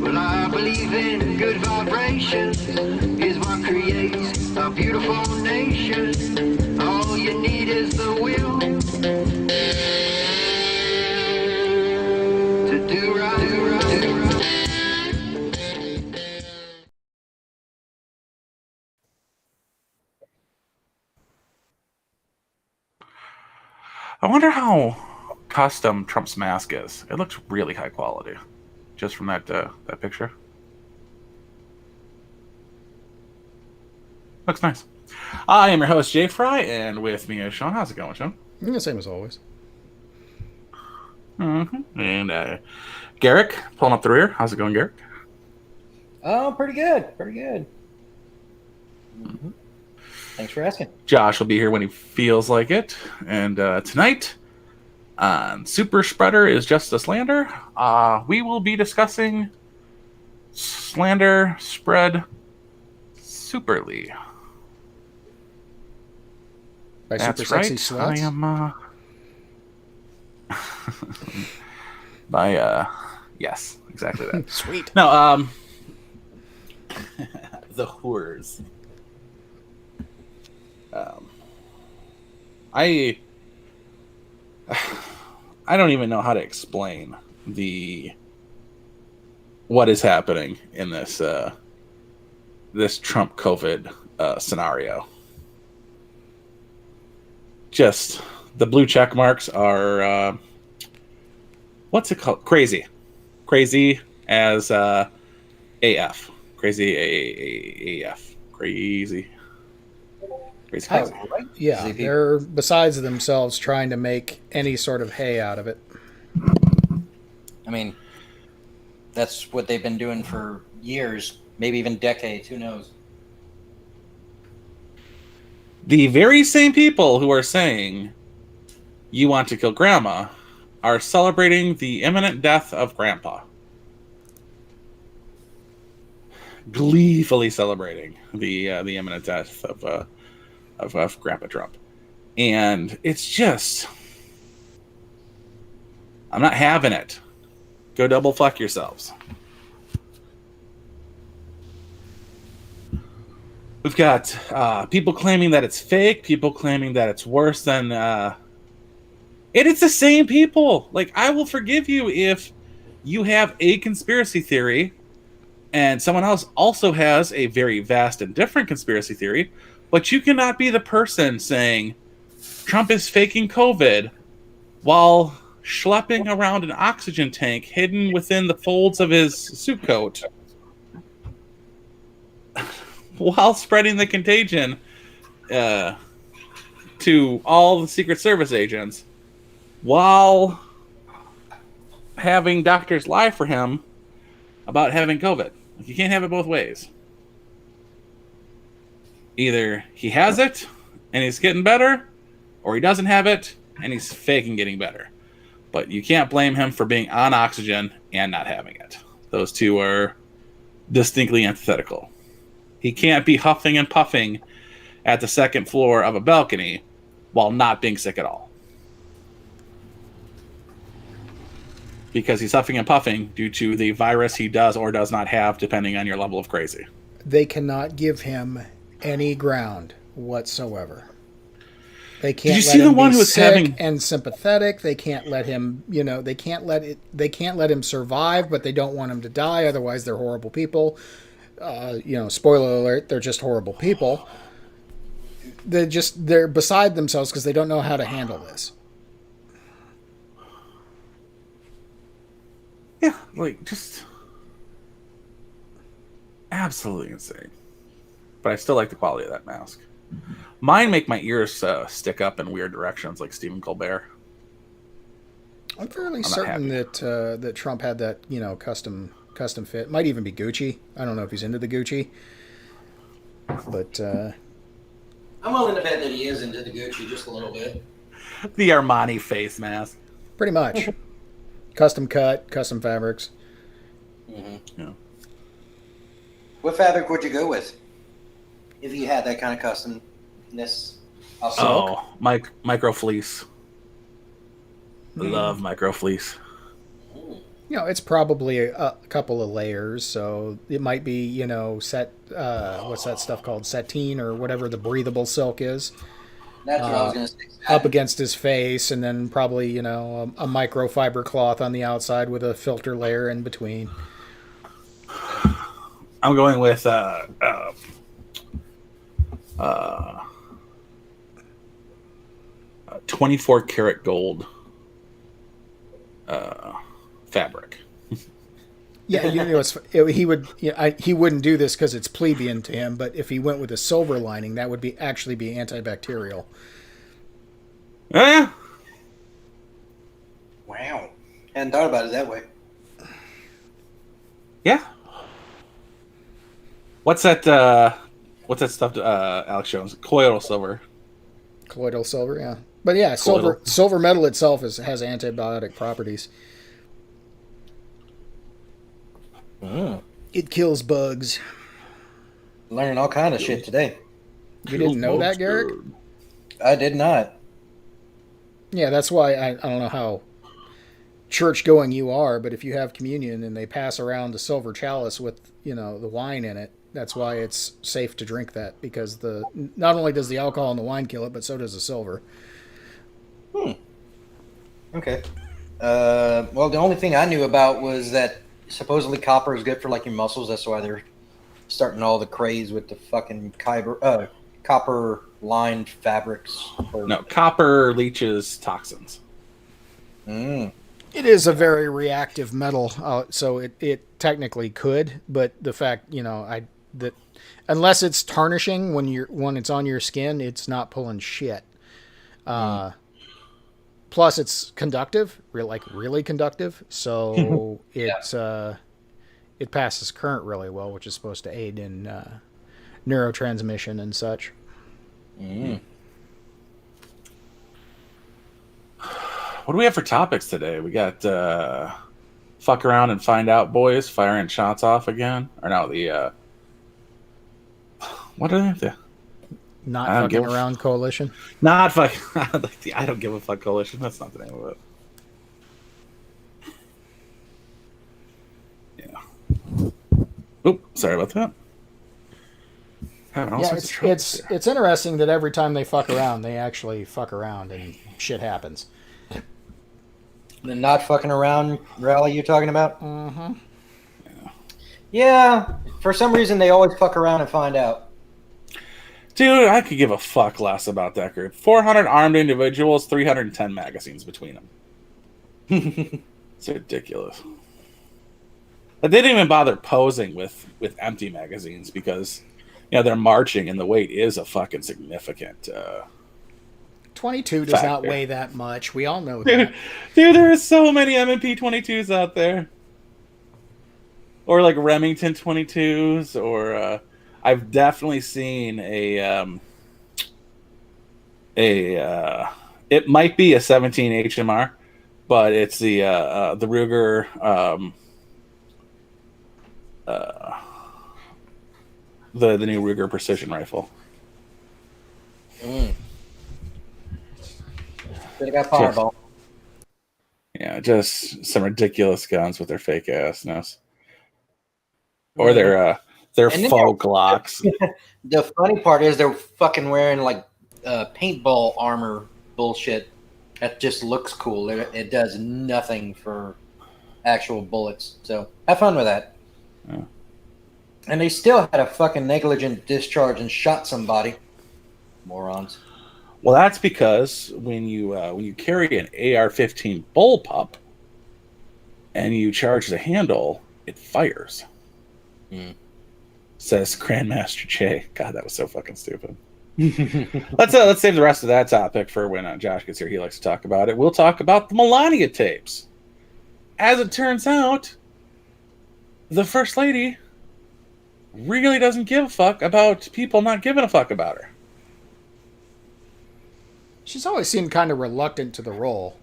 Well, I believe in good vibrations is what creates a beautiful nation. All you need is the will to do right, do right, do right. I wonder how custom Trump's mask is. It looks really high quality, just from that picture. Looks nice. I am your host, Jay Fry, and with me is Sean. How's it going, Sean? Yeah, same as always. And Garrick, pulling up the rear. How's it going, Garrick? Oh, pretty good. Pretty good. Thanks for asking. Josh will be here when he feels like it. And tonight on Super Spreader is just a Slander. We will be discussing Slander Spread Superly. By That's Super right. Sexy Sluts? I am by yes, exactly that. Sweet. No, the whores. I don't even know how to explain what is happening in this this Trump COVID scenario. Just the blue check marks are what's it called? Crazy as AF. Crazy AF. Crazy. Oh, right? Yeah, ZP. they're besides themselves trying to make any sort of hay out of it. I mean, that's what they've been doing for years, maybe even decades. Who knows? The very same people who are saying you want to kill grandma are celebrating the imminent death of grandpa. Gleefully celebrating the imminent death of Grandpa Trump. And it's just, I'm not having it. Go double fuck yourselves. We've got people claiming that it's fake, people claiming that it's worse than it's the same people. Like, I will forgive you if you have a conspiracy theory and someone else also has a very vast and different conspiracy theory, but you cannot be the person saying Trump is faking COVID while schlepping around an oxygen tank hidden within the folds of his suit coat while spreading the contagion to all the Secret Service agents while having doctors lie for him about having COVID. Like, you can't have it both ways. Either he has it and he's getting better, or he doesn't have it and he's faking getting better. But you can't blame him for being on oxygen and not having it. Those two are distinctly antithetical. He can't be huffing and puffing at the second floor of a balcony while not being sick at all. Because he's huffing and puffing due to the virus he does or does not have, depending on your level of crazy. They cannot give him any ground whatsoever. They can't. Did you see the one who was having and sympathetic? They can't let him. They can't let it. They can't let him survive, but they don't want him to die. Otherwise, they're horrible people. Spoiler alert: they're just horrible people. They're beside themselves because they don't know how to handle this. Yeah, like, just absolutely insane. But I still like the quality of that mask. Mine make my ears stick up in weird directions, like Stephen Colbert. I'm fairly certain that Trump had that custom fit. Might even be Gucci. I don't know if he's into the Gucci, but I'm willing to bet that he is into the Gucci just a little bit. The Armani face mask. Pretty much. Custom cut, custom fabrics. Mm-hmm. Yeah. What fabric would you go with if you had that kind of customness? Silk? Oh, micro fleece. Love micro fleece. You know, it's probably a couple of layers, so it might be, you know, what's that stuff called? Sateen or whatever the breathable silk is, That's what I was going to say. up against his face, and then probably, you know, a microfiber cloth on the outside with a filter layer in between. I'm going with 24 karat gold fabric. Yeah, you know, he wouldn't do this because it's plebeian to him. But if he went with a silver lining, that would actually be antibacterial. Yeah. Wow. Hadn't thought about it that way. Yeah. What's that stuff Alex Jones? Colloidal silver. Colloidal silver, yeah. But yeah, silver metal itself has antibiotic properties. It kills bugs. Learning all kind of shit today. You didn't know that, Garrick? I did not. Yeah, that's why I don't know how church going you are, but if you have communion and they pass around the silver chalice with, you know, the wine in it, that's why it's safe to drink that, because not only does the alcohol in the wine kill it, but so does the silver. Okay. Well, the only thing I knew about was that supposedly copper is good for like your muscles. That's why they're starting all the craze with the fucking copper lined fabrics. No, copper leaches toxins. It is a very reactive metal, so it technically could, but the fact, you know, that unless it's tarnishing when it's on your skin, it's not pulling shit. Plus, it's conductive, really conductive, so it passes current really well, which is supposed to aid in neurotransmission and such. What do we have for topics today? We got fuck around and find out boys firing shots off again. Or no, what do they have to? Not fucking around coalition. Not fucking. I don't give a fuck coalition. That's not the name of it. Yeah. Oop, sorry about that. Yeah, it's interesting that every time they fuck around, they actually fuck around and shit happens. The not fucking around rally you're talking about? Mm-hmm. Yeah. For some reason, they always fuck around and find out. Dude, I could give a fuck less about that group. 400 armed individuals, 310 magazines between them. It's ridiculous. But they didn't even bother posing with empty magazines because, you know, they're marching and the weight is a fucking significant 22 does not weigh that much. We all know that. Dude, there are so many M&P 22s out there. Or like Remington 22s, or I've definitely seen it might be a 17 HMR, but it's the Ruger the new Ruger precision rifle. They got Powerball. Yeah, just some ridiculous guns with their fake assness. Or their faux Glocks. The funny part is they're fucking wearing like paintball armor bullshit that just looks cool. It does nothing for actual bullets. So have fun with that. Yeah. And they still had a fucking negligent discharge and shot somebody. Morons. Well, that's because when you carry an AR-15 bullpup and you charge the handle, it fires. Says Grandmaster J. God, that was so fucking stupid. Let's save the rest of that topic for when Josh gets here. He likes to talk about it. We'll talk about the Melania tapes. As it turns out, the First Lady really doesn't give a fuck about people not giving a fuck about her. She's always seemed kind of reluctant to the role.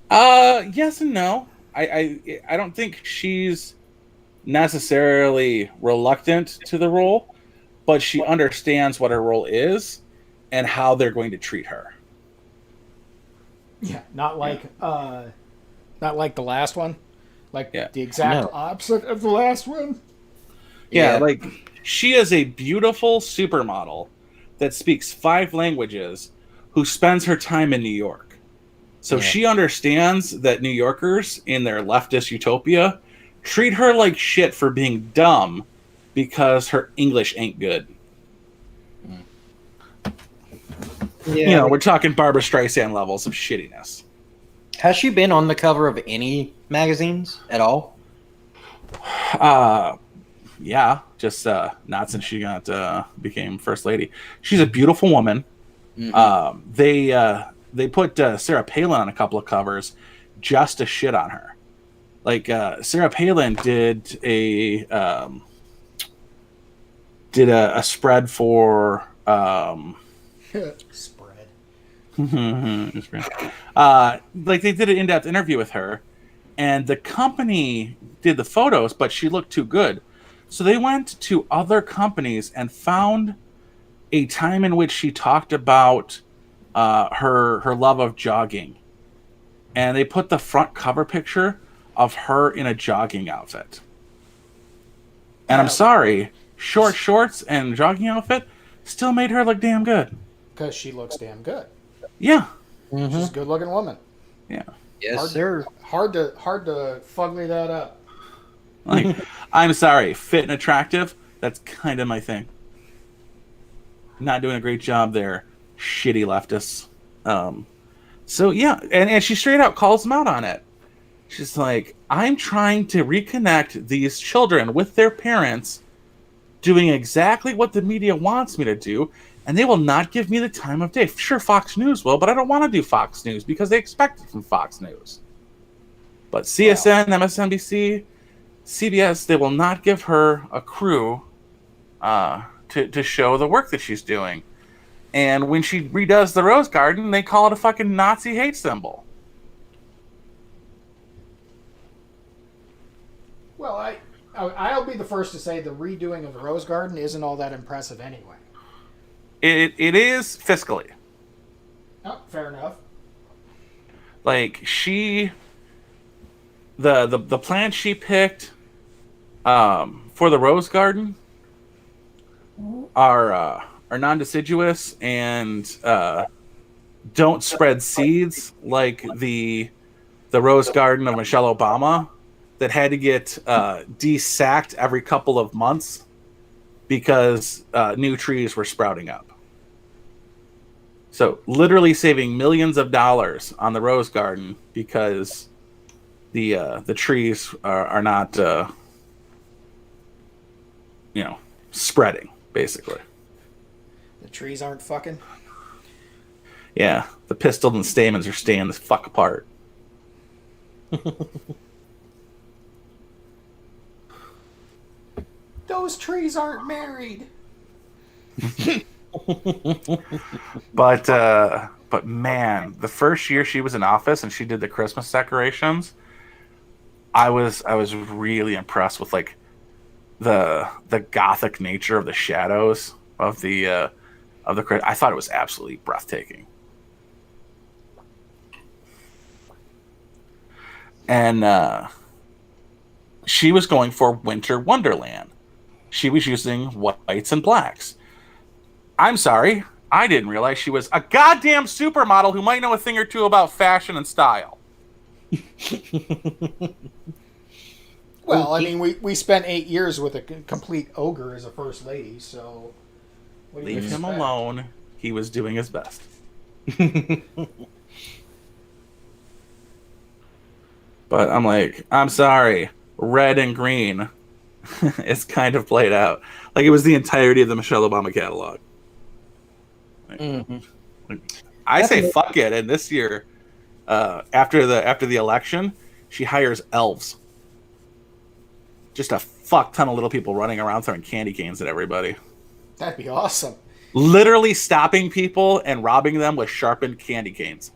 Yes and no. I don't think she's necessarily reluctant to the role, but she understands what her role is, and how they're going to treat her. Yeah, not like the last one. Like the exact opposite of the last one. Yeah, like she is a beautiful supermodel that speaks 5 languages who spends her time in New York. So she understands that New Yorkers in their leftist utopia treat her like shit for being dumb because her English ain't good. Yeah. You know, we're talking Barbara Streisand levels of shittiness. Has she been on the cover of any magazines at all? Yeah, just not since she became first lady. She's a beautiful woman. They put Sarah Palin on a couple of covers just to shit on her. Like Sarah Palin did a spread for spread. Like they did an in-depth interview with her, and the company did the photos, but she looked too good. So they went to other companies and found a time in which she talked about her love of jogging. And they put the front cover picture of her in a jogging outfit. And I'm sorry, short shorts and jogging outfit still made her look damn good. Because she looks damn good. Yeah. She's a good-looking woman. Yeah. Yes, sir. Hard to fugly that up. Like, I'm sorry, fit and attractive, that's kind of my thing. Not doing a great job there, shitty leftists. So yeah, and she straight out calls them out on it. She's like, I'm trying to reconnect these children with their parents, doing exactly what the media wants me to do, and they will not give me the time of day. Sure, Fox News will, but I don't want to do Fox News because they expect it from Fox News. But CSN, MSNBC, CBS, they will not give her a crew to show the work that she's doing. And when she redoes the Rose Garden, they call it a fucking Nazi hate symbol. Well, I'll be the first to say the redoing of the Rose Garden isn't all that impressive anyway. It is fiscally. Oh, fair enough. Like the plants she picked for the Rose Garden are non-deciduous and don't spread seeds like the Rose Garden of Michelle Obama that had to get de-sacked every couple of months because new trees were sprouting up. So literally saving millions of dollars on the Rose Garden because the trees are not spreading, basically. The trees aren't fucking? Yeah, the pistils and stamens are staying the fuck apart. Those trees aren't married. But man, the first year she was in office and she did the Christmas decorations, I was really impressed with like the gothic nature of the shadows of the I thought it was absolutely breathtaking. And she was going for Winter Wonderland. She was using whites and blacks. I'm sorry, I didn't realize she was a goddamn supermodel who might know a thing or two about fashion and style. Well, I mean, we spent 8 years with a complete ogre as a first lady, so... Leave him alone. He was doing his best. But I'm like, I'm sorry, red and green is kind of played out. Like it was the entirety of the Michelle Obama catalog. I say fuck it, and this year, after the election, she hires elves. Just a fuck ton of little people running around throwing candy canes at everybody. That'd be awesome. Literally stopping people and robbing them with sharpened candy canes.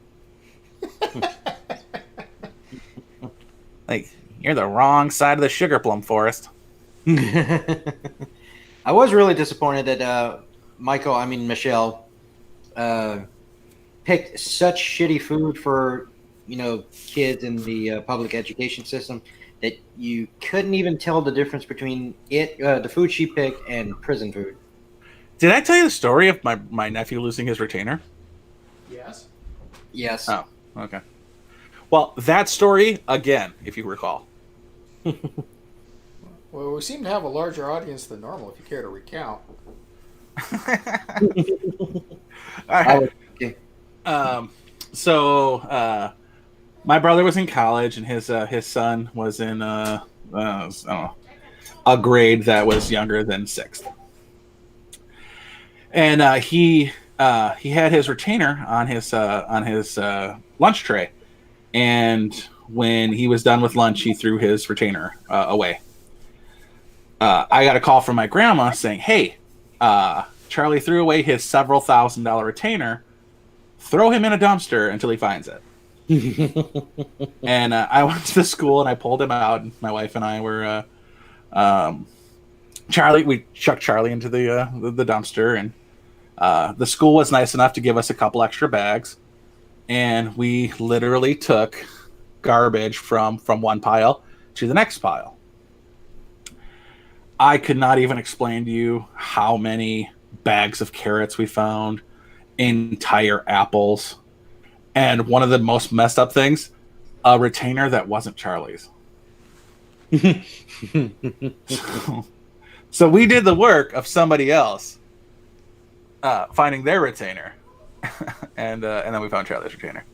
Like, you're the wrong side of the sugar plum forest. I was really disappointed that Michelle picked such shitty food for kids in the public education system that you couldn't even tell the difference between the food she picked, and prison food. Did I tell you the story of my nephew losing his retainer? Yes. Yes. Oh, okay. Well, that story, again, if you recall. Well, we seem to have a larger audience than normal, if you care to recount. All right. So my brother was in college, and his son was in I don't know, a grade that was younger than 6th, and he had his retainer on his lunch tray, and when he was done with lunch, he threw his retainer away. I got a call from my grandma saying, "Hey, Charlie threw away his several $1,000 retainer. Throw him in a dumpster until he finds it." And I went to the school and I pulled him out. And my wife and I were Charlie. We chucked Charlie into the dumpster, and the school was nice enough to give us a couple extra bags, and we literally took garbage from one pile to the next pile. I could not even explain to you how many bags of carrots we found, entire apples, and one of the most messed up things, a retainer that wasn't Charlie's. So we did the work of somebody else finding their retainer, and then we found Charlie's retainer.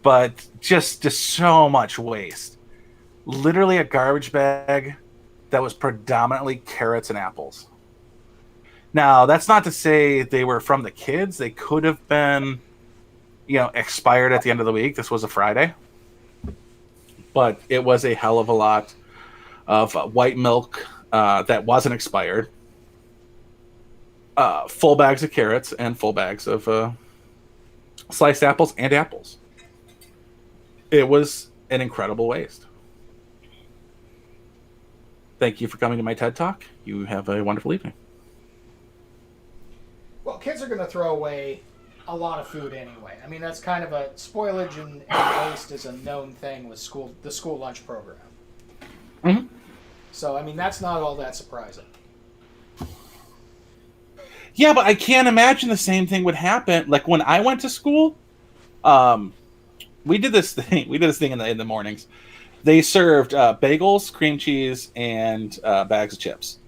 But just so much waste. Literally a garbage bag that was predominantly carrots and apples. Now, that's not to say they were from the kids. They could have been, expired at the end of the week. This was a Friday. But it was a hell of a lot of white milk that wasn't expired. Full bags of carrots and full bags of sliced apples and apples. It was an incredible waste. Thank you for coming to my TED Talk. You have a wonderful evening. Well, kids are going to throw away a lot of food anyway. I mean, that's kind of a spoilage and waste is a known thing with the school lunch program. Mm-hmm. So, I mean, that's not all that surprising. Yeah, but I can't imagine the same thing would happen. Like when I went to school, we did this thing. We did this thing in the mornings. They served bagels, cream cheese, and bags of chips.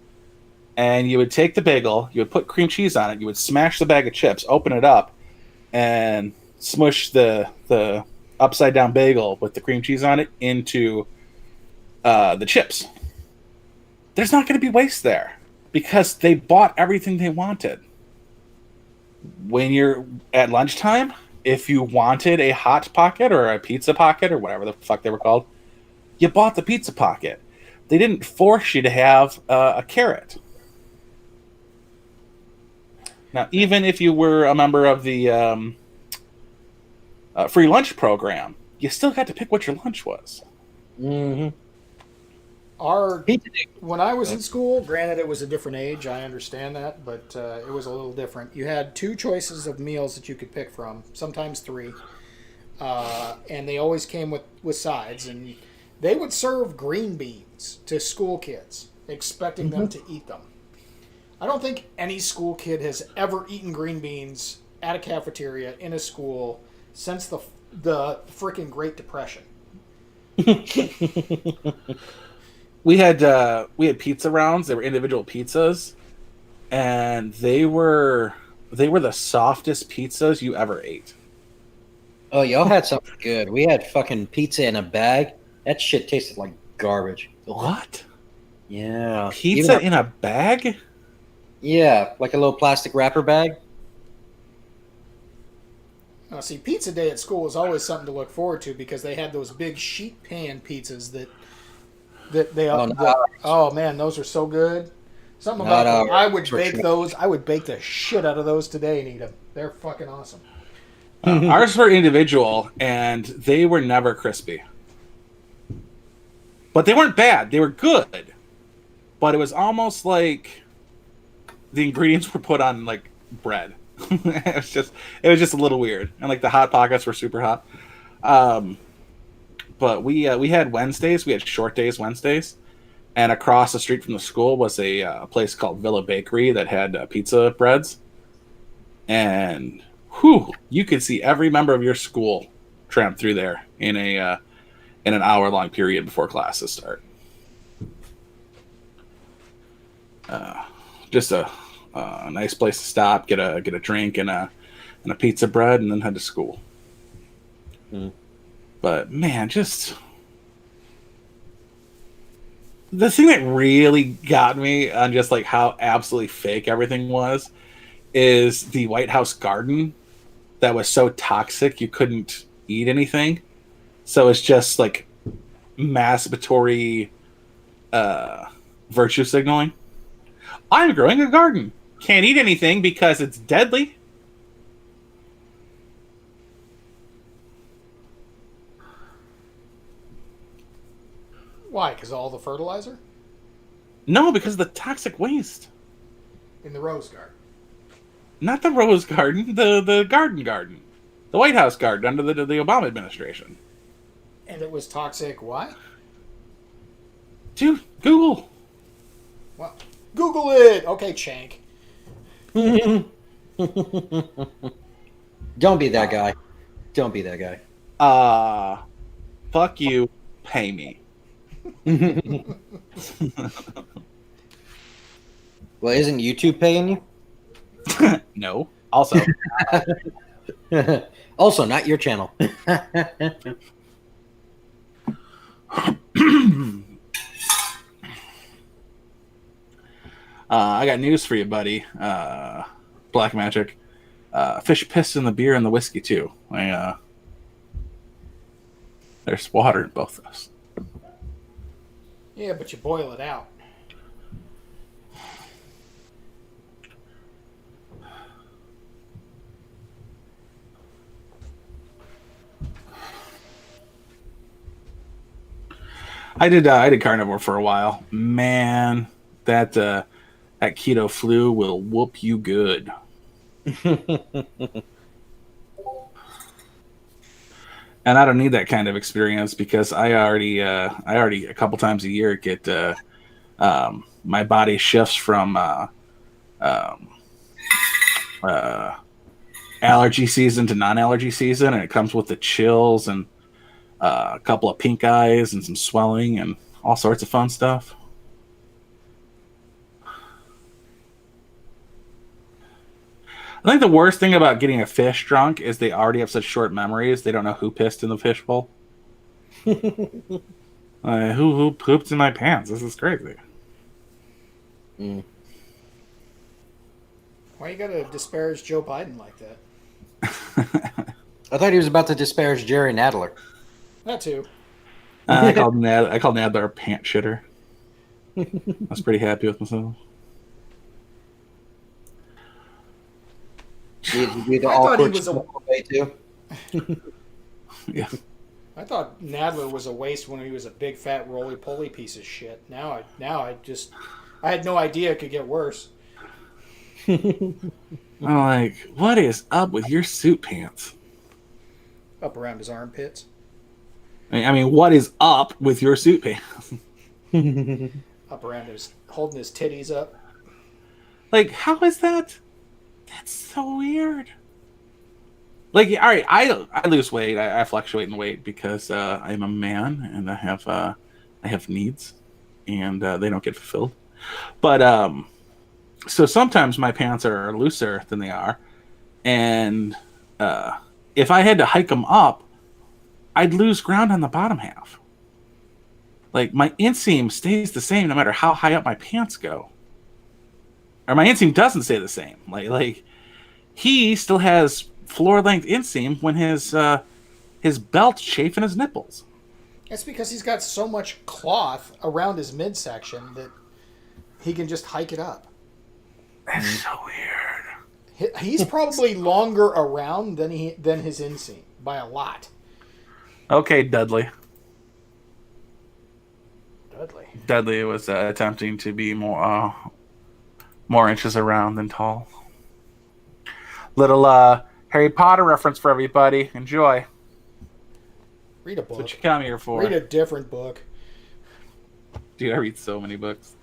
And you would take the bagel, you would put cream cheese on it, you would smash the bag of chips, open it up, and smush the upside down bagel with the cream cheese on it into the chips. There's not going to be waste there because they bought everything they wanted. When you're at lunchtime, if you wanted a Hot Pocket or a Pizza Pocket or whatever the fuck they were called, you bought the Pizza Pocket. They didn't force you to have a carrot. Now, even if you were a member of the free lunch program, you still got to pick what your lunch was. Mm-hmm. When I was in school, granted it was a different age, I understand that, but it was a little different. You had 2 choices of meals that you could pick from, sometimes 3, and they always came with sides, and they would serve green beans to school kids, expecting them to eat them. I don't think any school kid has ever eaten green beans at a cafeteria in a school since the freaking Great Depression. We had pizza rounds. They were individual pizzas, and they were the softest pizzas you ever ate. Oh, y'all had something good. We had fucking pizza in a bag. That shit tasted like garbage. What? Yeah. Pizza in a bag? Yeah, like a little plastic wrapper bag. Now, see, pizza day at school was always something to look forward to because they had those big sheet pan pizzas oh man, those are so good. Something about them. I would bake those. I would bake the shit out of those today and eat them. They're fucking awesome. Ours were individual, and they were never crispy. But they weren't bad. They were good. But it was almost like the ingredients were put on, like, bread. it was just a little weird, and like the hot pockets were super hot. But we had Wednesdays. We had short days Wednesdays, and across the street from the school was a place called Villa Bakery that had pizza breads, and you could see every member of your school tramp through there in an hour-long period before classes start. Just a nice place to stop, get a drink and a pizza bread, and then head to school. But man, just the thing that really got me on just like how absolutely fake everything was is the White House garden that was so toxic you couldn't eat anything. So it's just like masturbatory virtue signaling. I'm growing a garden. Can't eat anything because it's deadly. Why? Because all the fertilizer? No, because of the toxic waste. In the rose garden. Not the rose garden, the garden. The White House garden under the Obama administration. And it was toxic. Why? Dude, Google. Well, Google it. Okay, Chank. Don't be that guy. Don't be that guy. Fuck you. Pay me. Well, isn't YouTube paying you? No. Also. Also, not your channel. I got news for you, buddy. Black Magic. Fish pissed in the beer and the whiskey too. There's water in both of us. Yeah, but you boil it out. I did carnivore for a while. Man, that keto flu will whoop you good. And I don't need that kind of experience because I already a couple times a year get my body shifts from allergy season to non-allergy season, and it comes with the chills and a couple of pink eyes and some swelling and all sorts of fun stuff. I think the worst thing about getting a fish drunk is they already have such short memories. They don't know who pissed in the fishbowl. Who pooped in my pants? This is crazy. Mm. Why you gotta disparage Joe Biden like that? I thought he was about to disparage Jerry Nadler. That too. I called Nadler a pant shitter. I was pretty happy with myself. Did you do the I thought he awkward was a- way too? Yeah. I thought Nadler was a waste when he was a big fat roly poly piece of shit. Now I had no idea it could get worse. I'm like, what is up with your suit pants? Up around his armpits. I mean, what is up with your suit pants? Up around his, holding his titties up. Like, how is that? That's so weird. Like, all right, I lose weight. I fluctuate in weight because I'm a man and I have needs, and they don't get fulfilled. But so sometimes my pants are looser than they are, and if I had to hike them up, I'd lose ground on the bottom half. Like, my inseam stays the same no matter how high up my pants go. Or my inseam doesn't stay the same. Like he still has floor-length inseam when his belt's chafing his nipples. That's because he's got so much cloth around his midsection that he can just hike it up. That's so weird. He's probably longer around than his inseam by a lot. Okay, Dudley. Dudley. Dudley was attempting to be more inches around than tall. Little Harry Potter reference for everybody. Enjoy. Read a That's what book. you come here for. Read a different book. Dude, I read so many books.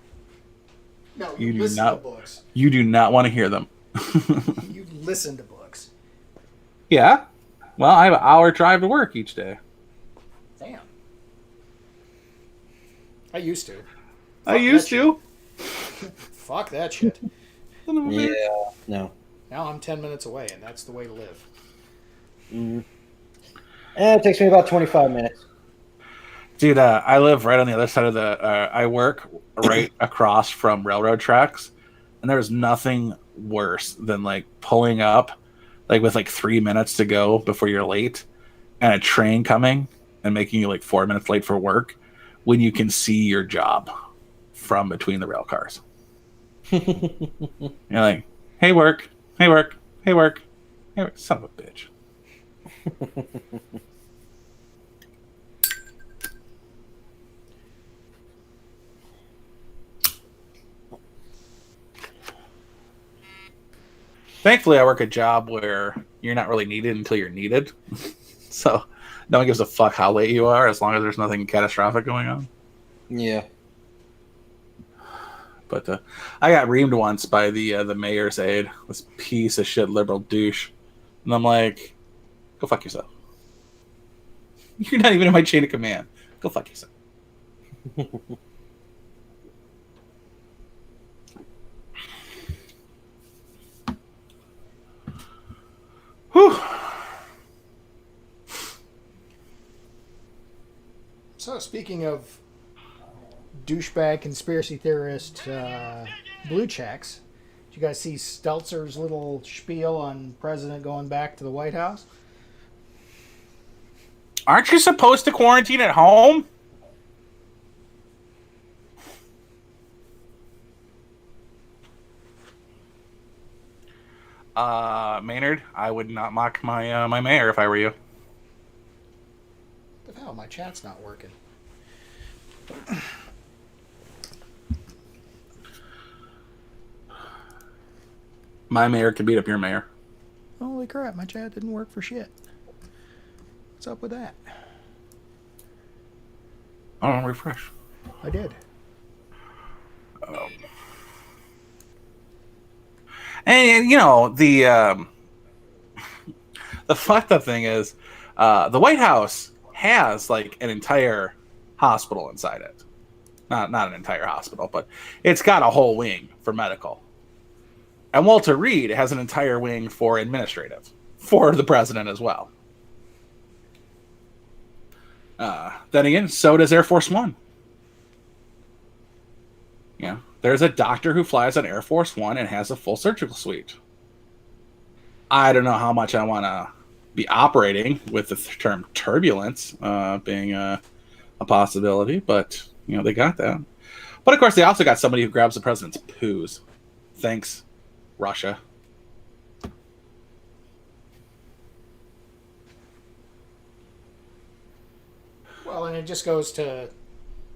No, You do listen not. to books. You do not want to hear them. You listen to books. Yeah. Well, I have an hour drive to work each day. Damn. I used to. I used to. Fuck that shit. Yeah, no. Now I'm 10 minutes away, and that's the way to live. It takes me about 25 minutes. Dude, I live right on the other side of the. I work right across from railroad tracks, and there's nothing worse than like pulling up, like with like 3 minutes to go before you're late, and a train coming and making you like 4 minutes late for work, when you can see your job from between the rail cars. You're like, hey work, hey work, hey work, hey work. Son of a bitch. Thankfully, I work a job where you're not really needed until you're needed. So no one gives a fuck how late you are as long as there's nothing catastrophic going on. Yeah. But I got reamed once by the mayor's aide, this piece of shit liberal douche. And I'm like, go fuck yourself. You're not even in my chain of command. Go fuck yourself. Whew. So, speaking of douchebag conspiracy theorist blue checks, did you guys see Steltzer's little spiel on President going back to the White House? Aren't you supposed to quarantine at home? Maynard, I would not mock my my mayor if I were you. What the hell? My chat's not working. My mayor can beat up your mayor. Holy crap, my chat didn't work for shit. What's up with that? Oh, refresh. I did. And you know the fucked up thing is, the White House has like an entire hospital inside it. Not an entire hospital, but it's got a whole wing for medical. And Walter Reed has an entire wing for administrative, for the president as well. Then again, so does Air Force One. Yeah, there's a doctor who flies on Air Force One and has a full surgical suite. I don't know how much I want to be operating with the term turbulence being a possibility, but you know they got that. But of course, they also got somebody who grabs the president's poos. Thanks, Russia. Well, and it just goes to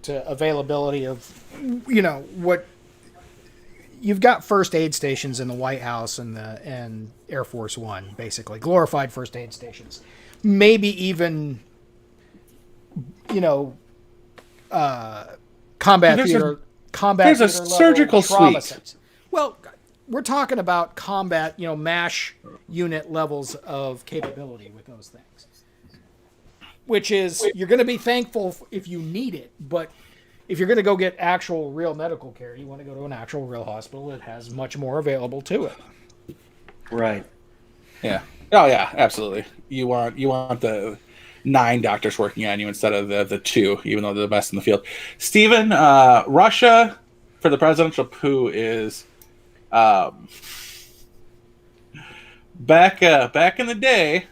availability of, you know, what you've got first aid stations in the White House and Air Force One, basically glorified first aid stations, maybe even, you know, combat theater there's a surgical suite. Sets. Well, we're talking about combat, you know, MASH unit levels of capability with those things. Which is, you're going to be thankful if you need it, but if you're going to go get actual real medical care, you want to go to an actual real hospital that has much more available to it. Right. Yeah. Oh yeah, absolutely. You want the 9 doctors working on you instead of the 2, even though they're the best in the field. Stephen, Russia for the presidential coup is back in the day.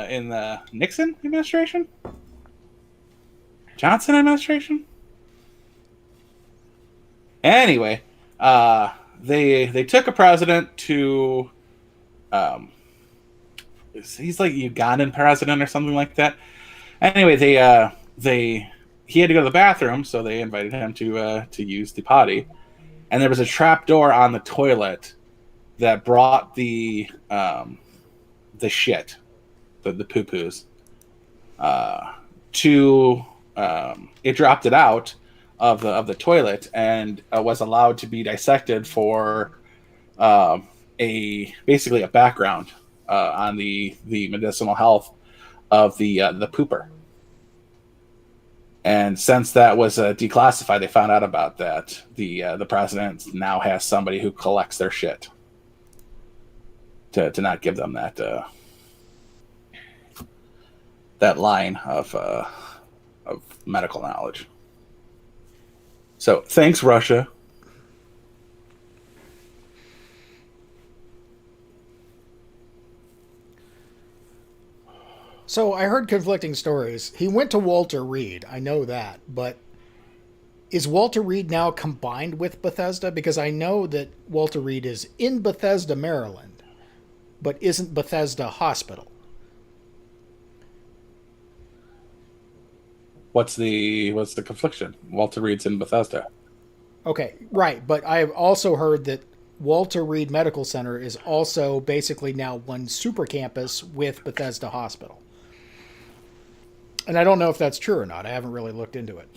In the Nixon administration? Johnson administration? Anyway, they took a president to he's like Ugandan president or something like that. Anyway, he had to go to the bathroom, so they invited him to use the potty. And there was a trap door on the toilet that brought the the shit, the poo poos, to it dropped it out of the toilet and was allowed to be dissected for basically a background on the medicinal health of the pooper. And since that was declassified, they found out about that. The president now has somebody who collects their shit to not give them that line of medical knowledge. So thanks, Russia. So I heard conflicting stories. He went to Walter Reed. I know that, but is Walter Reed now combined with Bethesda? Because I know that Walter Reed is in Bethesda, Maryland, but isn't Bethesda Hospital. What's the confliction? Walter Reed's in Bethesda. Okay, right. But I've also heard that Walter Reed Medical Center is also basically now one super campus with Bethesda Hospital. And I don't know if that's true or not. I haven't really looked into it.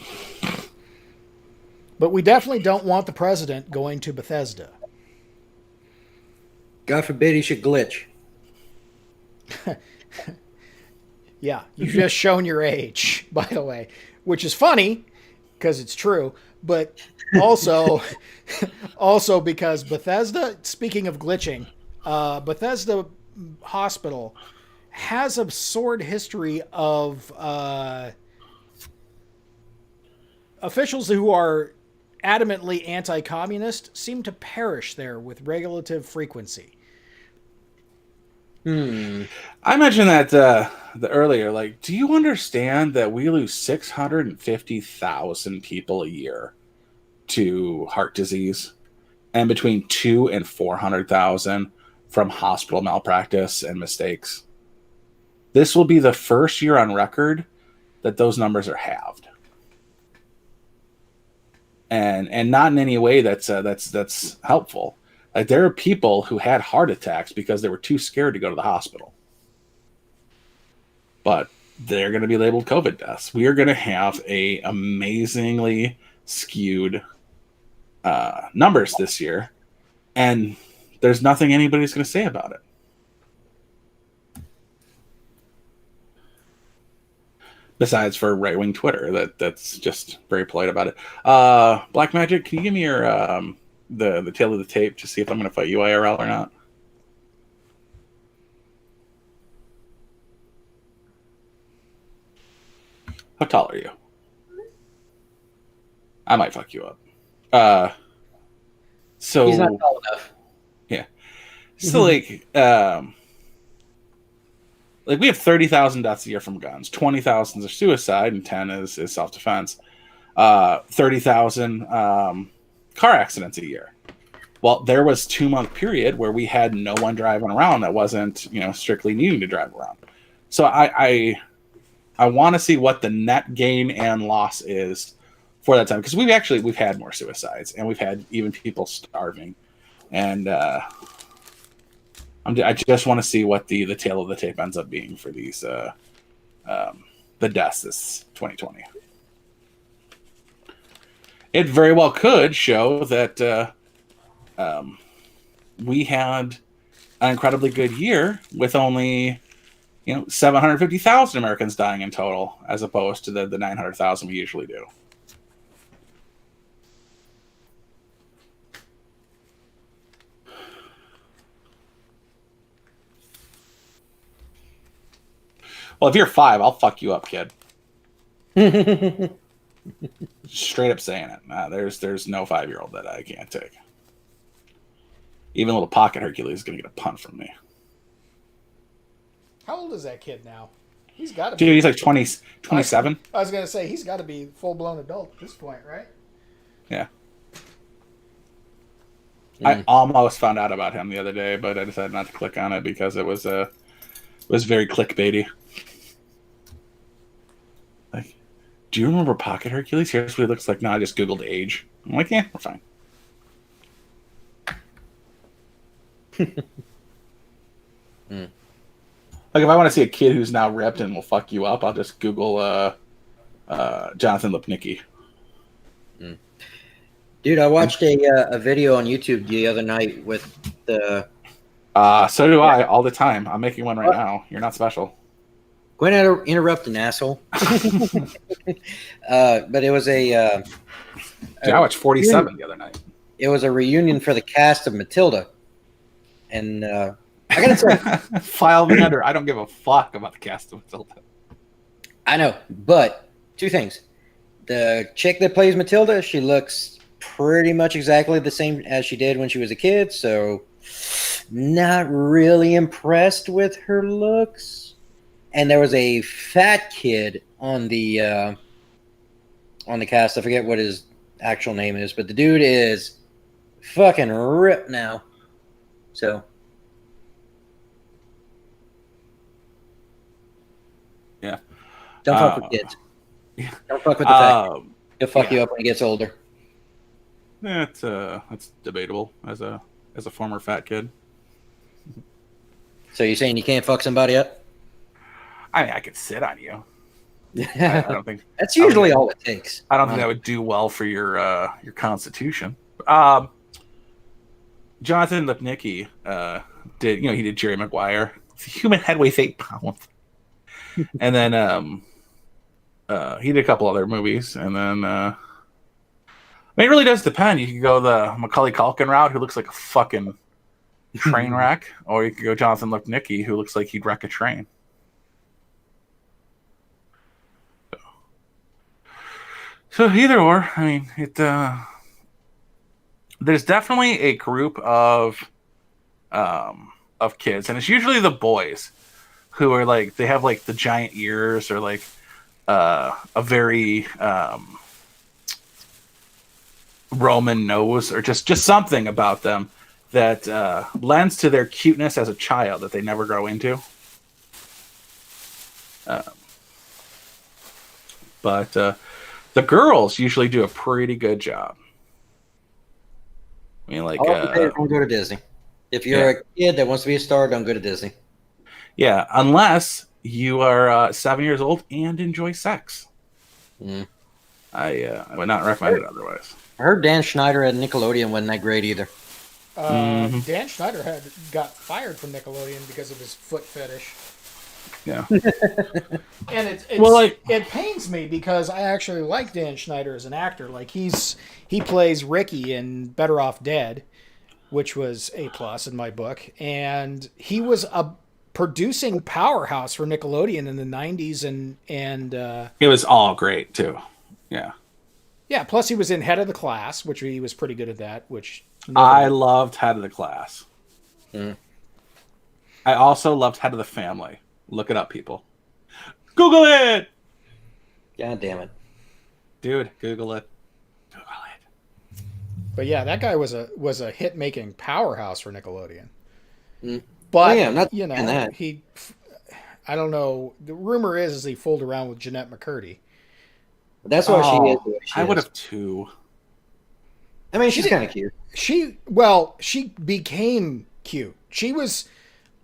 But we definitely don't want the president going to Bethesda. God forbid he should glitch. Yeah, you've just shown your age, by the way, which is funny because it's true, but also because Bethesda, speaking of glitching, Bethesda Hospital has a sordid history of officials who are adamantly anti-communist seem to perish there with regulative frequency. I mentioned that the earlier. Like, do you understand that we lose 650,000 people a year to heart disease, and between 200,000 and 400,000 from hospital malpractice and mistakes? This will be the first year on record that those numbers are halved, and not in any way that's helpful. Like, there are people who had heart attacks because they were too scared to go to the hospital. But they're going to be labeled COVID deaths. We are going to have a amazingly skewed numbers this year, and there's nothing anybody's going to say about it. Besides for right-wing Twitter, that's just very polite about it. Black Magic, can you give me your the tail of the tape to see if I'm going to fight you IRL or not? How tall are you? I might fuck you up. So He's not tall enough. Yeah. So like we have 30,000 deaths a year from guns. 20,000 are suicide, and 10 is self-defense. 30,000 car accidents a year. Well, there was 2-month period where we had no one driving around that wasn't, strictly needing to drive around. So I want to see what the net gain and loss is for that time, because we've had more suicides, and we've had even people starving, and I just want to see what the tail of the tape ends up being for these the deaths this 2020. It very well could show that we had an incredibly good year with only 750,000 Americans dying in total, as opposed to the 900,000 we usually do. Well, if you're 5, I'll fuck you up, kid. Straight up saying it. There's no 5-year-old that I can't take. Even little pocket Hercules is going to get a punt from me. How old is that kid now? He's got to be. Dude, he's like 27. I was going to say, he's got to be full-blown adult at this point, right? Yeah. I almost found out about him the other day, but I decided not to click on it because it was very clickbaity. Like, do you remember Pocket Hercules? Here's what he looks like. No, I just Googled age. I'm like, yeah, we're fine. Like if I want to see a kid who's now ripped and will fuck you up, I'll just Google Jonathan Lipnicki. Dude, I watched a video on YouTube the other night with the. So do I all the time. I'm making one right now. You're not special. Go ahead and interrupt an asshole. But it was a. Dude, I watched 47 the other night. It was a reunion for the cast of Matilda, and I gotta say, file me under. I don't give a fuck about the cast of Matilda. I know, but two things: the chick that plays Matilda, she looks pretty much exactly the same as she did when she was a kid, so not really impressed with her looks. And there was a fat kid on the cast. I forget what his actual name is, but the dude is fucking ripped now. So yeah, don't fuck with kids. Don't fuck with the fat kid. He'll fuck you up when he gets older. That's debatable as a former fat kid. So you're saying you can't fuck somebody up? I mean, I could sit on you. I don't think that's usually all it takes. I don't think that would do well for your constitution. Jonathan Lipnicki he did Jerry Maguire. It's a human head weighs 8 pounds. And then he did a couple other movies, and then I mean, it really does depend. You can go the Macaulay Culkin route, who looks like a fucking train wreck, or you could go Jonathan Lipnicki, who looks like he'd wreck a train. So either or, I mean, there's definitely a group of kids, and it's usually the boys who are like, they have like the giant ears, or like a very Roman nose, or just something about them that lends to their cuteness as a child that they never grow into. But the girls usually do a pretty good job. I mean, like, don't go to Disney. If you're a kid that wants to be a star, don't go to Disney. Yeah, unless you are 7 years old and enjoy sex. I would not recommend it otherwise. I heard Dan Schneider at Nickelodeon wasn't that great either. Dan Schneider got fired from Nickelodeon because of his foot fetish. Yeah. And it pains me because I actually like Dan Schneider as an actor. Like he plays Ricky in Better Off Dead, which was A+ in my book, and he was a producing powerhouse for Nickelodeon in the 90s, and it was all great too. Yeah. Yeah, plus he was in Head of the Class, which he was pretty good at that, which I loved Head of the Class. I also loved Head of the Family. Look it up, people. Google it! God damn it. Dude, Google it. Google it. But yeah, that guy was a hit-making powerhouse for Nickelodeon. But, I don't know. The rumor is he fooled around with Jeanette McCurdy. That's why she is. I would have too. I mean, she's kind of cute. She became cute. She was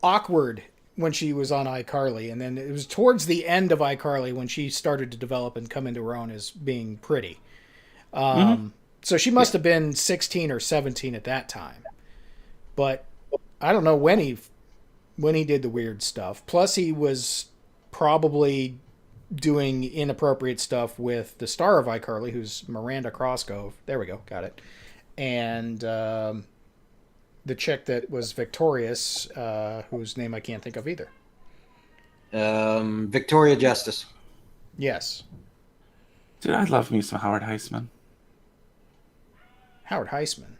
awkward when she was on iCarly, and then it was towards the end of iCarly when she started to develop and come into her own as being pretty. So she must have been 16 or 17 at that time. But I don't know when he did the weird stuff. Plus, he was probably doing inappropriate stuff with the star of iCarly, who's Miranda Crossgrove. There we go, got it. And the chick that was victorious, whose name I can't think of either. Victoria Justice. Yes. Dude, I love me some Howard Heisman. Howard Heisman.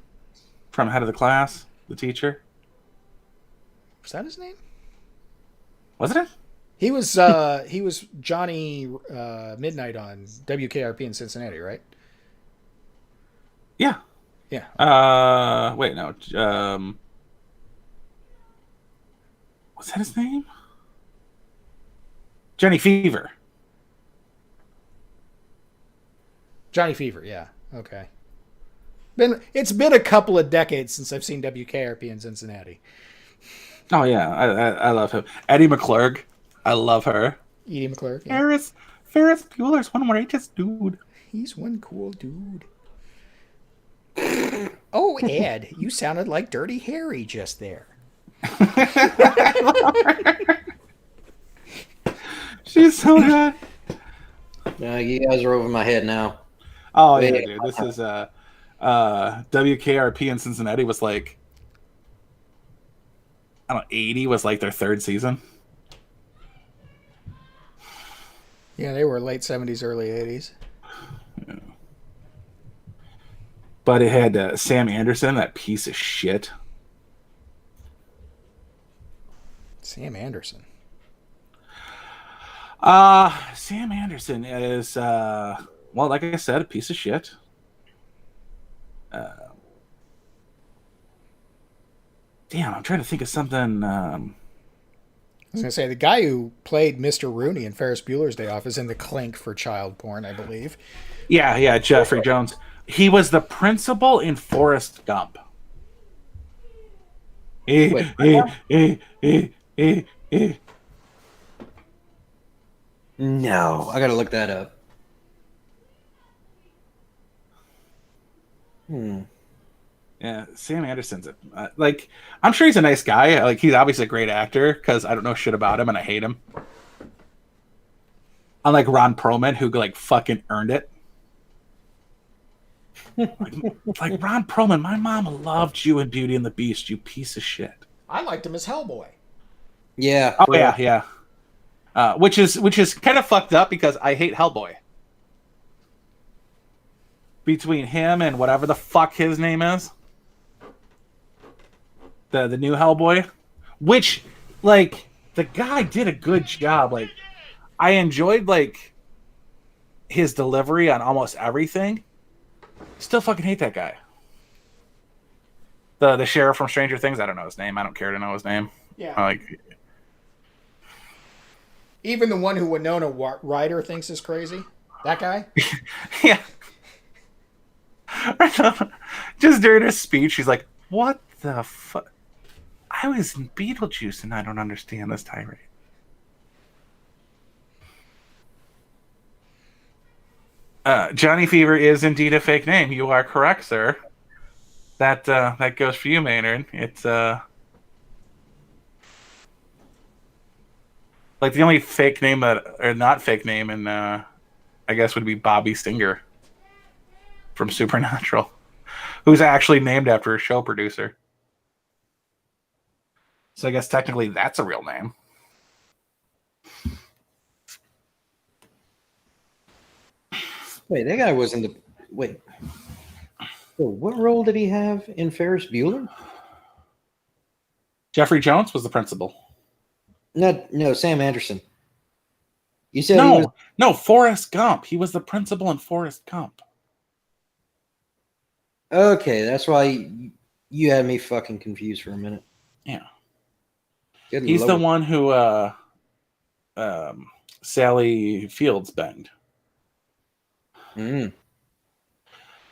From Head of the Class, the teacher. Was that his name? Wasn't it? He was Johnny Midnight on WKRP in Cincinnati, right? Yeah. Yeah. Wait, no. Was that his name? Johnny Fever. Johnny Fever, yeah. Okay. It's been a couple of decades since I've seen WKRP in Cincinnati. Oh yeah, I love him. Eddie McClurg, I love her. Edie McClure. Yeah. Ferris Bueller's one outrageous dude. He's one cool dude. Oh, Ed, you sounded like Dirty Harry just there. She's so good. You guys are over my head now. Oh yeah, dude. This is WKRP in Cincinnati was like, I don't know, 80 was like their third season. Yeah, they were late 70s, early 80s. Yeah. But it had Sam Anderson, that piece of shit. Sam Anderson. Sam Anderson is, well, like I said, a piece of shit. Damn, I'm trying to think of something. I was going to say, the guy who played Mr. Rooney in Ferris Bueller's Day Off is in the clink for child porn, I believe. Yeah, Jeffrey Jones. He was the principal in Forrest Gump. No, I gotta look that up. Yeah, Sam Anderson's like, I'm sure he's a nice guy. Like, he's obviously a great actor because I don't know shit about him and I hate him. Unlike Ron Perlman, who like fucking earned it. like Ron Perlman, my mom loved you in Beauty and the Beast, you piece of shit. I liked him as Hellboy. Yeah. Oh yeah. Which is kind of fucked up because I hate Hellboy. Between him and whatever the fuck his name is, the new Hellboy, which like the guy did a good job. Like, I enjoyed like his delivery on almost everything. Still fucking hate that guy. The sheriff from Stranger Things. I don't know his name. I don't care to know his name. Yeah. Like, even the one who Winona Ryder thinks is crazy. That guy. yeah. Just during his speech, he's like, "What the fuck? I was in Beetlejuice, and I don't understand this tirade." Johnny Fever is indeed a fake name. You are correct, sir. That goes for you, Maynard. It's like the only fake name or not fake name, and I guess would be Bobby Singer from Supernatural, who's actually named after a show producer. So I guess technically that's a real name. Wait, that guy was in the... Wait. So what role did he have in Ferris Bueller? Jeffrey Jones was the principal. No, Sam Anderson. You said no, Forrest Gump. He was the principal in Forrest Gump. Okay, that's why you had me fucking confused for a minute. Yeah. Good He's Lord. the one who Sally Fields banged. Mm.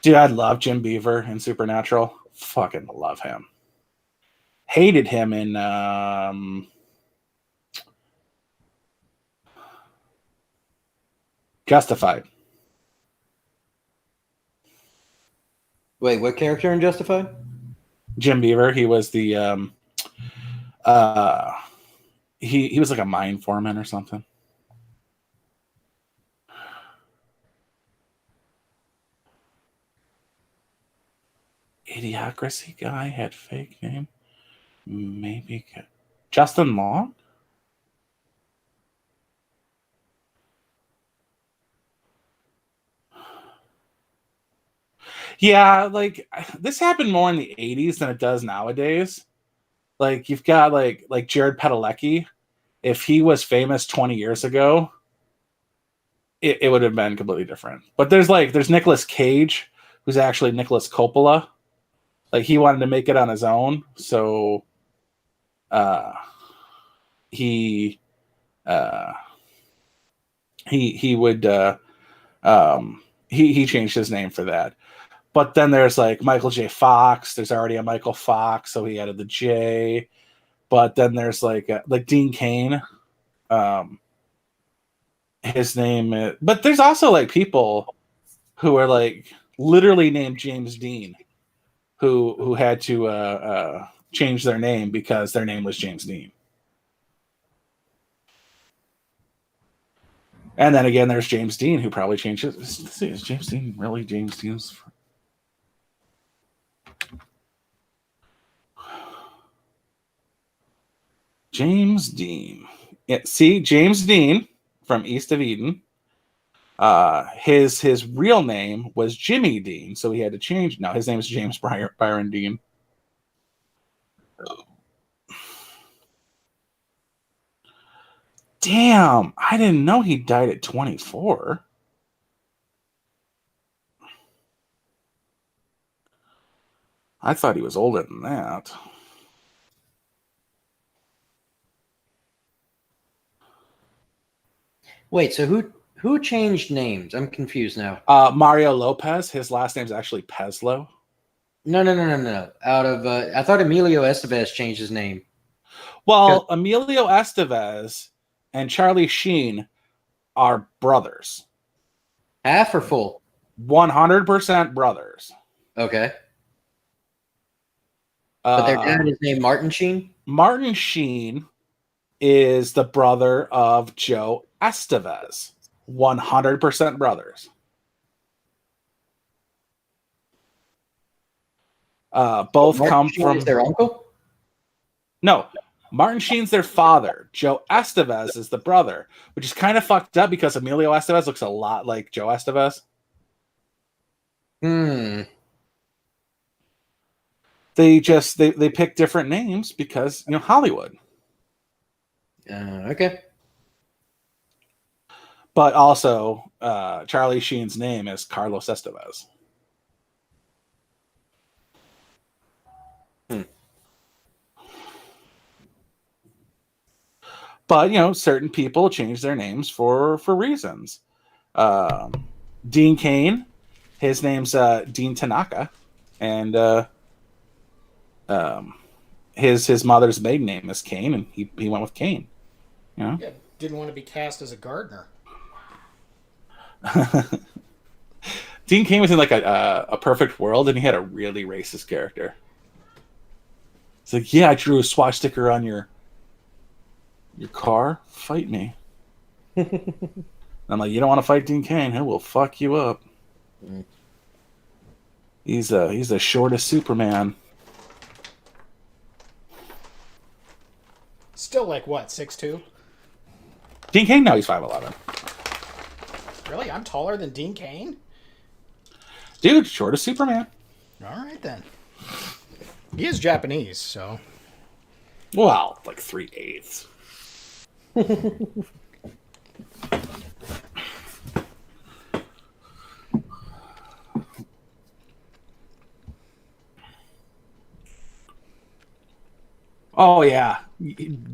Dude, I love Jim Beaver in Supernatural. Fucking love him. Hated him in Justified. Wait, what character in Justified? Jim Beaver. He was the he was like a mine foreman or something. Idiocracy guy had fake name. Maybe Justin Long. Yeah, like this happened more in the 80s than it does nowadays. Like you've got like Jared Padalecki. If he was famous 20 years ago, it would have been completely different. But there's Nicolas Cage, who's actually Nicolas Coppola. Like he wanted to make it on his own, so he would he changed his name for that. But then there's like Michael J. Fox. There's already a Michael Fox, so he added the J. But then there's like Dean Cain. His name, but there's also like people who are like literally named James Dean, who had to change their name because their name was James Dean. And then again, there's James Dean who probably changed it. Let's see, is James Dean really James Dean's? James Dean. Yeah, see, James Dean from East of Eden. His real name was Jimmy Dean, so he had to change. Now his name is James Byron Dean. Damn, I didn't know he died at 24. I thought he was older than that. Wait, so who changed names? I'm confused now. Mario Lopez. His last name's actually Peslo. No. Out of I thought Emilio Estevez changed his name. Well, Emilio Estevez and Charlie Sheen are brothers. Half or full? 100% brothers. Okay. But their dad is named Martin Sheen? Martin Sheen is the brother of Joe Estevez. 100% brothers. Both Martin come Sheen from is their uncle? No. Martin Sheen's their father. Joe Estevez is the brother, which is kind of fucked up because Emilio Estevez looks a lot like Joe Estevez. They pick different names because, Hollywood. Okay. But also, Charlie Sheen's name is Carlos Estevez. But, certain people change their names for reasons. Dean Cain, his name's Dean Tanaka, and his mother's maiden name is Cain, and he went with Cain. Yeah, didn't want to be cast as a gardener. Dean Cain was in like a perfect world, and he had a really racist character. It's like, yeah, I drew a swastika on your car. Fight me. I'm like, you don't want to fight Dean Cain? He will fuck you up. He's the shortest Superman. Still like what, 6'2"? Dean Cain, now he's 5'11". Really? I'm taller than Dean Cain? Dude, shortest Superman. All right, then. He is Japanese, so... Well, like 3/8. Oh, yeah.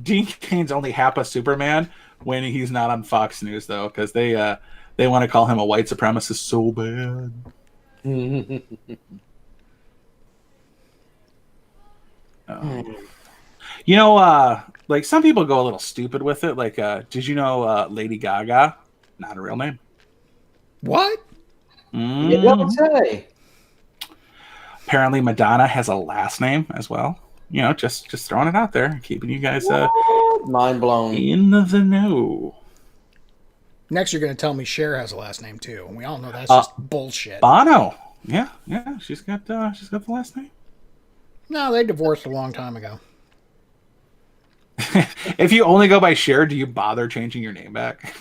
Dean Cain's only half a Superman when he's not on Fox News, though, because they want to call him a white supremacist so bad. Like some people go a little stupid with it. Like, did you know Lady Gaga? Not a real name. What? You don't say. Apparently, Madonna has a last name as well. Just throwing it out there, keeping you guys mind blown in the know. Next, you're going to tell me Cher has a last name too, and we all know that's just bullshit. Bono, yeah, she's got the last name. No, they divorced a long time ago. If you only go by Cher, do you bother changing your name back?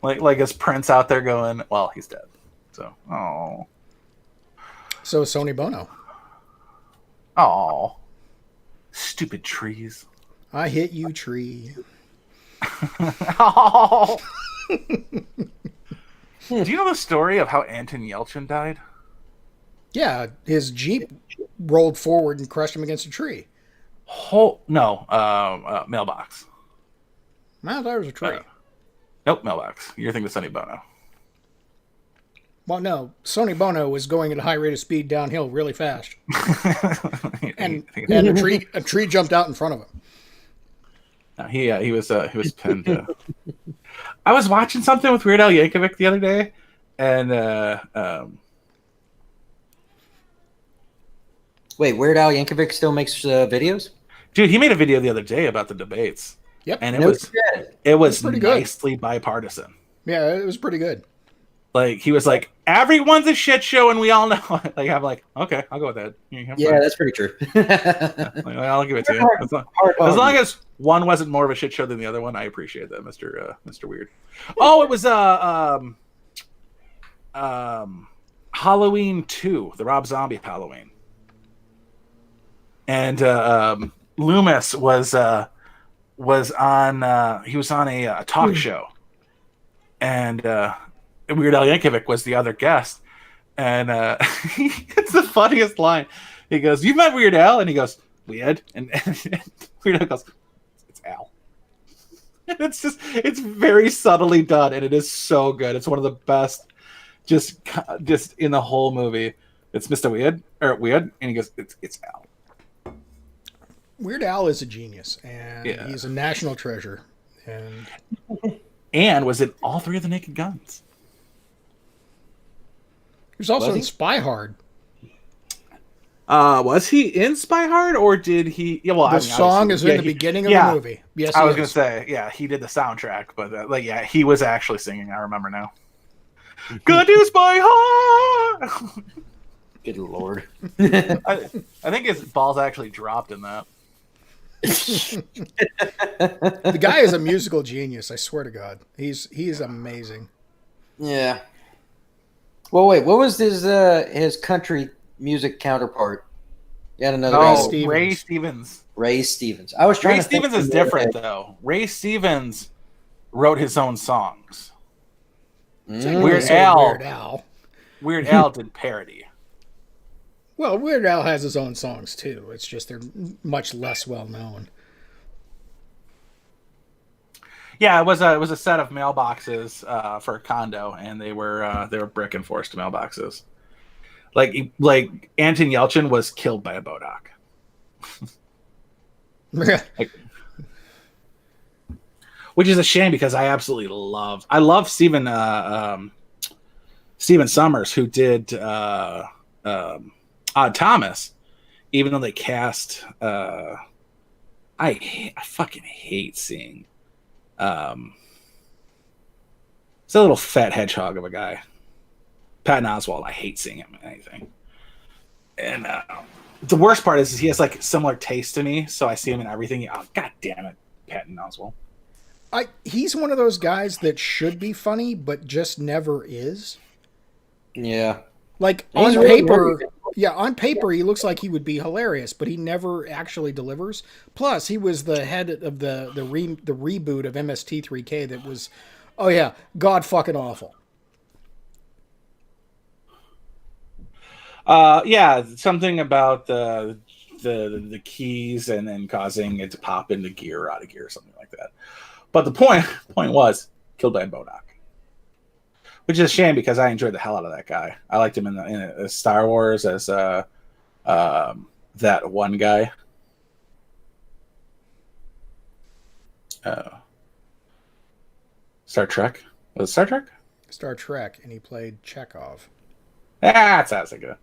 like is Prince out there going, well, he's dead. So, oh. So is Sonny Bono. Oh. Stupid trees. I hit you, tree. Oh. Do you know the story of how Anton Yelchin died? Yeah, his Jeep rolled forward and crushed him against a tree. Mailbox. I thought it was a tree. Nope, mailbox. You're thinking of Sonny Bono. Well, no, Sonny Bono was going at a high rate of speed downhill really fast, and a tree jumped out in front of him. No, he was pinned. I was watching something with Weird Al Yankovic the other day, and Wait, Weird Al Yankovic still makes videos? dude, he made a video the other day about the debates. Yep, and No it shit. was pretty good. nicely bipartisan. Yeah, it was pretty good. Like he was like, everyone's a shit show, and we all know it. Like I'm like, okay, I'll go with that. Yeah, that's pretty true. Like, I'll give it to you. As long as one wasn't more of a shit show than the other one, I appreciate that, Mr. Weird. Oh, it was Halloween 2, the Rob Zombie Halloween, and Loomis was on he was on a talk show, and Weird Al Yankovic was the other guest, and it's the funniest line. He goes, "You met Weird Al?" And he goes, "Weird," and Weird Al goes, "It's Al." And it's very subtly done, and it is so good. It's one of the best, just in the whole movie. It's Mr. Weird, and he goes, "It's Al." Weird Al is a genius, and Yeah. he's a national treasure. And was in all 3 of the Naked Guns. He was also Was he? in Spy Hard. Was he in Spy Hard, or did he? Yeah, well, The song is in the beginning of the movie. Yes, I was he going is. to say, yeah, he did the soundtrack, but yeah, he was actually singing. I remember now. Good to Spy Hard. Good lord. I think his balls actually dropped in that. The guy is a musical genius. I swear to God, he is amazing. Yeah. Well, wait. What was his country music counterpart? You had another No, Stevens. Ray Stevens. Ray Stevens. I was trying Ray to think Stevens is different, though. Ray Stevens wrote his own songs. Weird Al. Weird Al. Weird Al did parody. Well, Weird Al has his own songs too. It's just they're much less well known. Yeah, it was a set of mailboxes for a condo, and they were brick and forced mailboxes. Like Anton Yelchin was killed by a bodock. Which is a shame because I absolutely love Stephen Summers, who did Odd Thomas, even though they cast I fucking hate seeing it's a little fat hedgehog of a guy. Patton Oswalt, I hate seeing him in anything. And the worst part is he has like similar taste to me, so I see him in everything. Oh, God damn it, Patton Oswalt. He's one of those guys that should be funny, but just never is. Yeah. Like He's on really paper, very yeah, on paper he looks like he would be hilarious, but he never actually delivers. Plus, he was the head of the reboot of MST3K that was, oh yeah, god fucking awful. Yeah, something about the keys and then causing it to pop into gear or out of gear or something like that. But the point was killed by a bodock, which is a shame because I enjoyed the hell out of that guy. I liked him in Star Wars as that one guy. Star Trek? Was it Star Trek? Star Trek, and he played Chekhov. That sounds like a.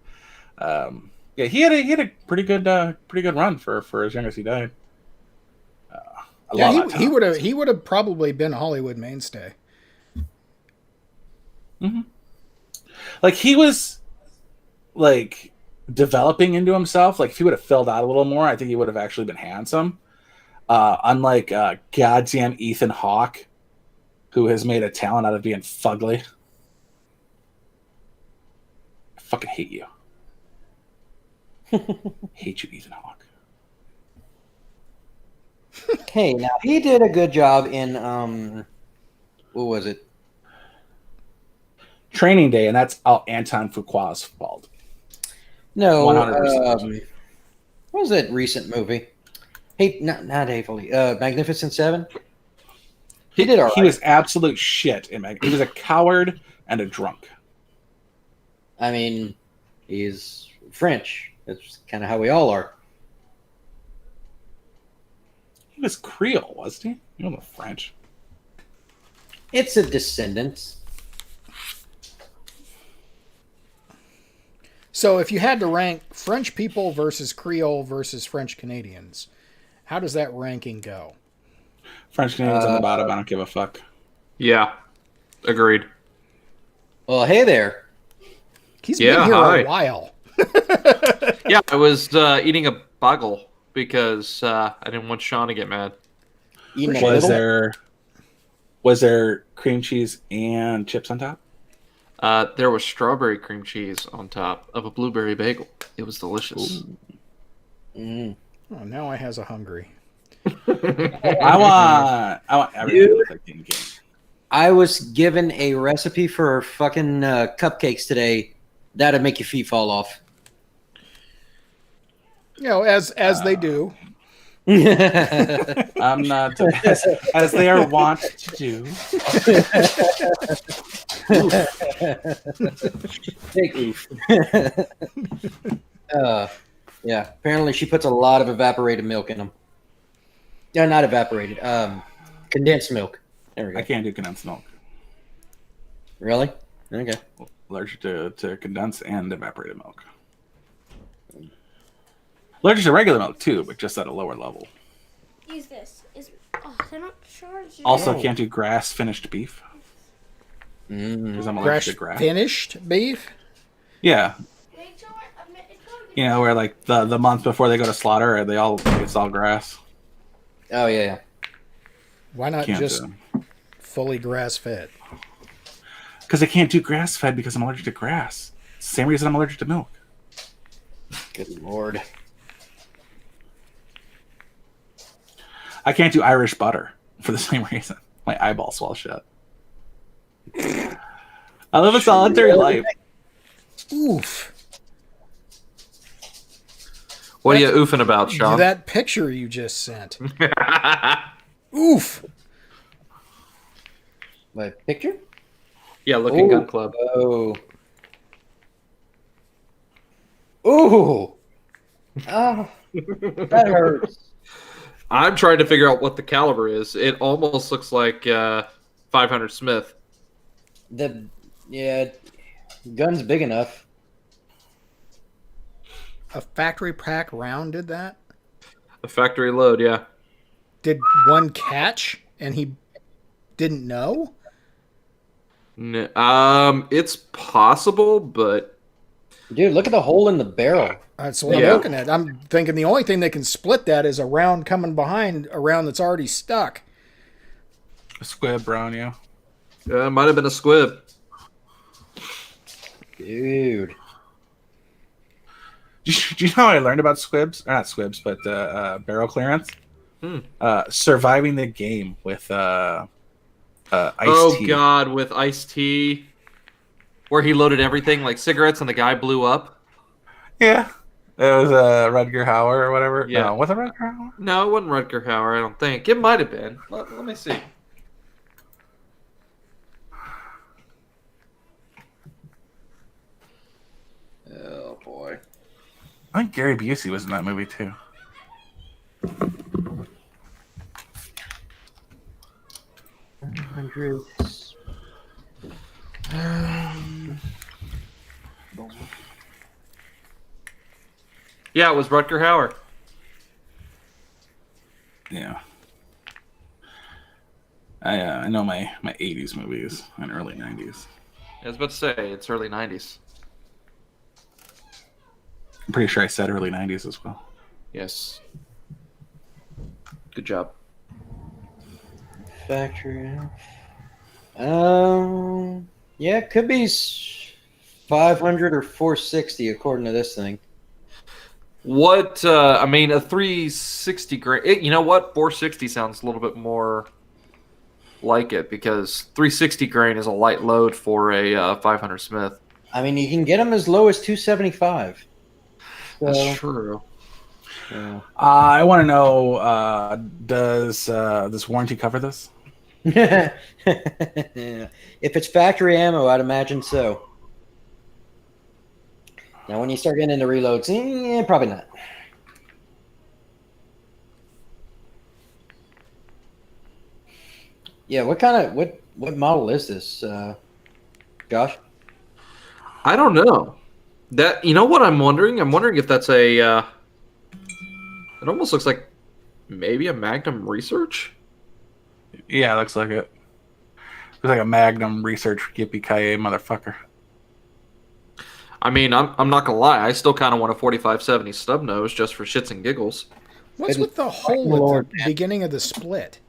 Yeah, he had a pretty good run for as young as he died. Yeah, he would have probably been a Hollywood mainstay. Mm-hmm. Like he was like developing into himself. Like if he would have filled out a little more, I think he would have actually been handsome. Unlike goddamn Ethan Hawke, who has made a talent out of being fugly. I fucking hate you. Hate you, Ethan Hawke. Hey, now he did a good job in what was it? Training Day, and that's Anton Fuqua's fault. No, 100%. what was that recent movie? Hey, not Hatefully. Magnificent Seven. He did all right. He was absolute shit. He was a coward and a drunk. I mean, he's French. That's kind of how we all are. He was Creole, wasn't he? He wasn't French. It's a descendant. So if you had to rank French people versus Creole versus French Canadians, how does that ranking go? French Canadians on the bottom. I don't give a fuck. Yeah, agreed. Well, hey there. He's been here hi. a while. Yeah, I was eating a bagel because I didn't want Sean to get mad. Eating a Was little? there cream cheese and chips on top? There was strawberry cream cheese on top of a blueberry bagel. It was delicious. Mm. Oh, now I has a hungry. I want everything to look like King King. I was given a recipe for fucking cupcakes today. That'd make your feet fall off. You know, as they do. I'm not as they are wont to do. Take oof. Yeah. Apparently, she puts a lot of evaporated milk in them. No, not evaporated. Condensed milk. There we go. I can't do condensed milk. Really? Okay. Allergic to condensed and evaporated milk. Allergic to regular milk too, but just at a lower level. Use this. They're not charged. Also, can't do grass finished beef because I'm allergic to grass. Finished beef? Yeah, you know where like the month before they go to slaughter, it's all grass. Oh yeah. Why not Can't just fully grass fed? Because I can't do grass fed because I'm allergic to grass. Same reason I'm allergic to milk. Good lord. I can't do Irish butter for the same reason. My eyeballs swell shut. I live a solitary life. Oof. What are you oofing about, Sean? That picture you just sent. Oof. My picture? Yeah, Looking Gun Club. Oh. Ooh. Oh. That hurts. I'm trying to figure out what the caliber is. It almost looks like 500 Smith. Gun's big enough. A factory pack round did that? A factory load, yeah. Did one catch and he didn't know? It's possible, but Dude, look at the hole in the barrel. That's what I'm looking at. I'm thinking the only thing that can split that is a round coming behind a round that's already stuck. A squib brown, yeah. it might have been a squib. Dude. Do you know how I learned about squibs? Or not squibs, but barrel clearance? Surviving the game with Ice-T. Oh, God, with Ice-T. Where he loaded everything, like cigarettes, and the guy blew up. Yeah. It was Rutger Hauer or whatever. Yeah. No, was it Rutger Hauer? No, it wasn't Rutger Hauer, I don't think. It might have been. Let me see. Oh, boy. I think Gary Busey was in that movie too. Hundreds. Yeah, it was Rutger Hauer. Yeah. I know my 80s movies and early 90s. I was about to say, it's early 90s. I'm pretty sure I said early 90s as well. Yes. Good job. Factory. Yeah, it could be 500 or 460 according to this thing. What, I mean, a 360 grain. You know what? 460 sounds a little bit more like it because 360 grain is a light load for a 500 Smith. I mean, you can get them as low as 275. So, That's true. yeah. I want to know, does this warranty cover this? If it's factory ammo, I'd imagine so. Now, when you start getting into reloads, probably not. Yeah, what model is this, Josh? I don't know. That you know what I'm wondering? I'm wondering if that's a. It almost looks like maybe a Magnum Research. Yeah, looks like it. Looks like a Magnum Research yippee-ki-yay motherfucker. I mean, I'm not gonna lie. I still kind of want a 4570 stub nose just for shits and giggles. What's with the hole at the beginning of the split?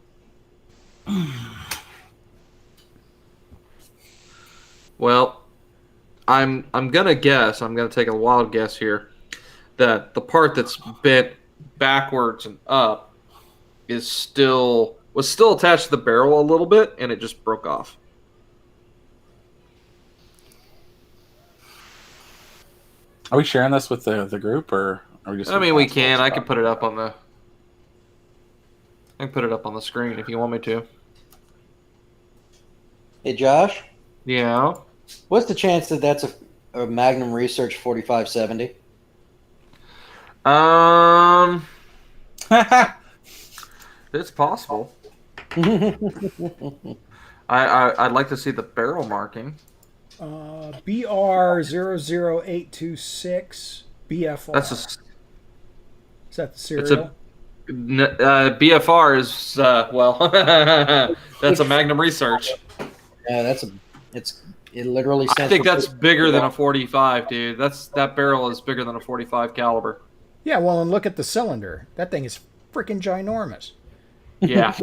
Well, I'm gonna guess. I'm gonna take a wild guess here that the part that's bent backwards and up was still attached to the barrel a little bit, and it just broke off. Are we sharing this with the group, or are we just? I mean, we can. I can put it up on the. I can put it up on the screen if you want me to. Hey, Josh, Yeah. what's the chance that that's a Magnum Research 4570? It's possible. I'd like to see the barrel marking. BR00826 BFR. That's Is that the it's serial? BFR is well, that's a Magnum Research. Yeah, it literally. I think that's bigger than a 45, dude. That barrel is bigger than a 45 caliber. Yeah, well, and look at the cylinder. That thing is freaking ginormous. Yeah,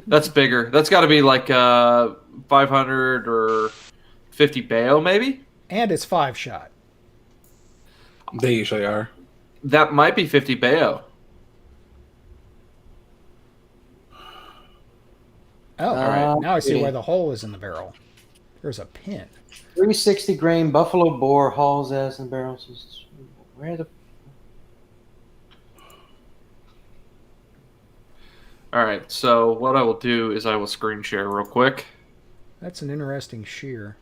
that's bigger. That's got to be like 500 or 50 Bayo, maybe. And it's 5-shot. They usually are. That might be 50 Bayo. Oh, all right. Now I see why the hole is in the barrel. There's a pin. 360 grain Buffalo bore hauls ass and barrels. Where the? All right. So what I will do is I will screen share real quick. That's an interesting shear.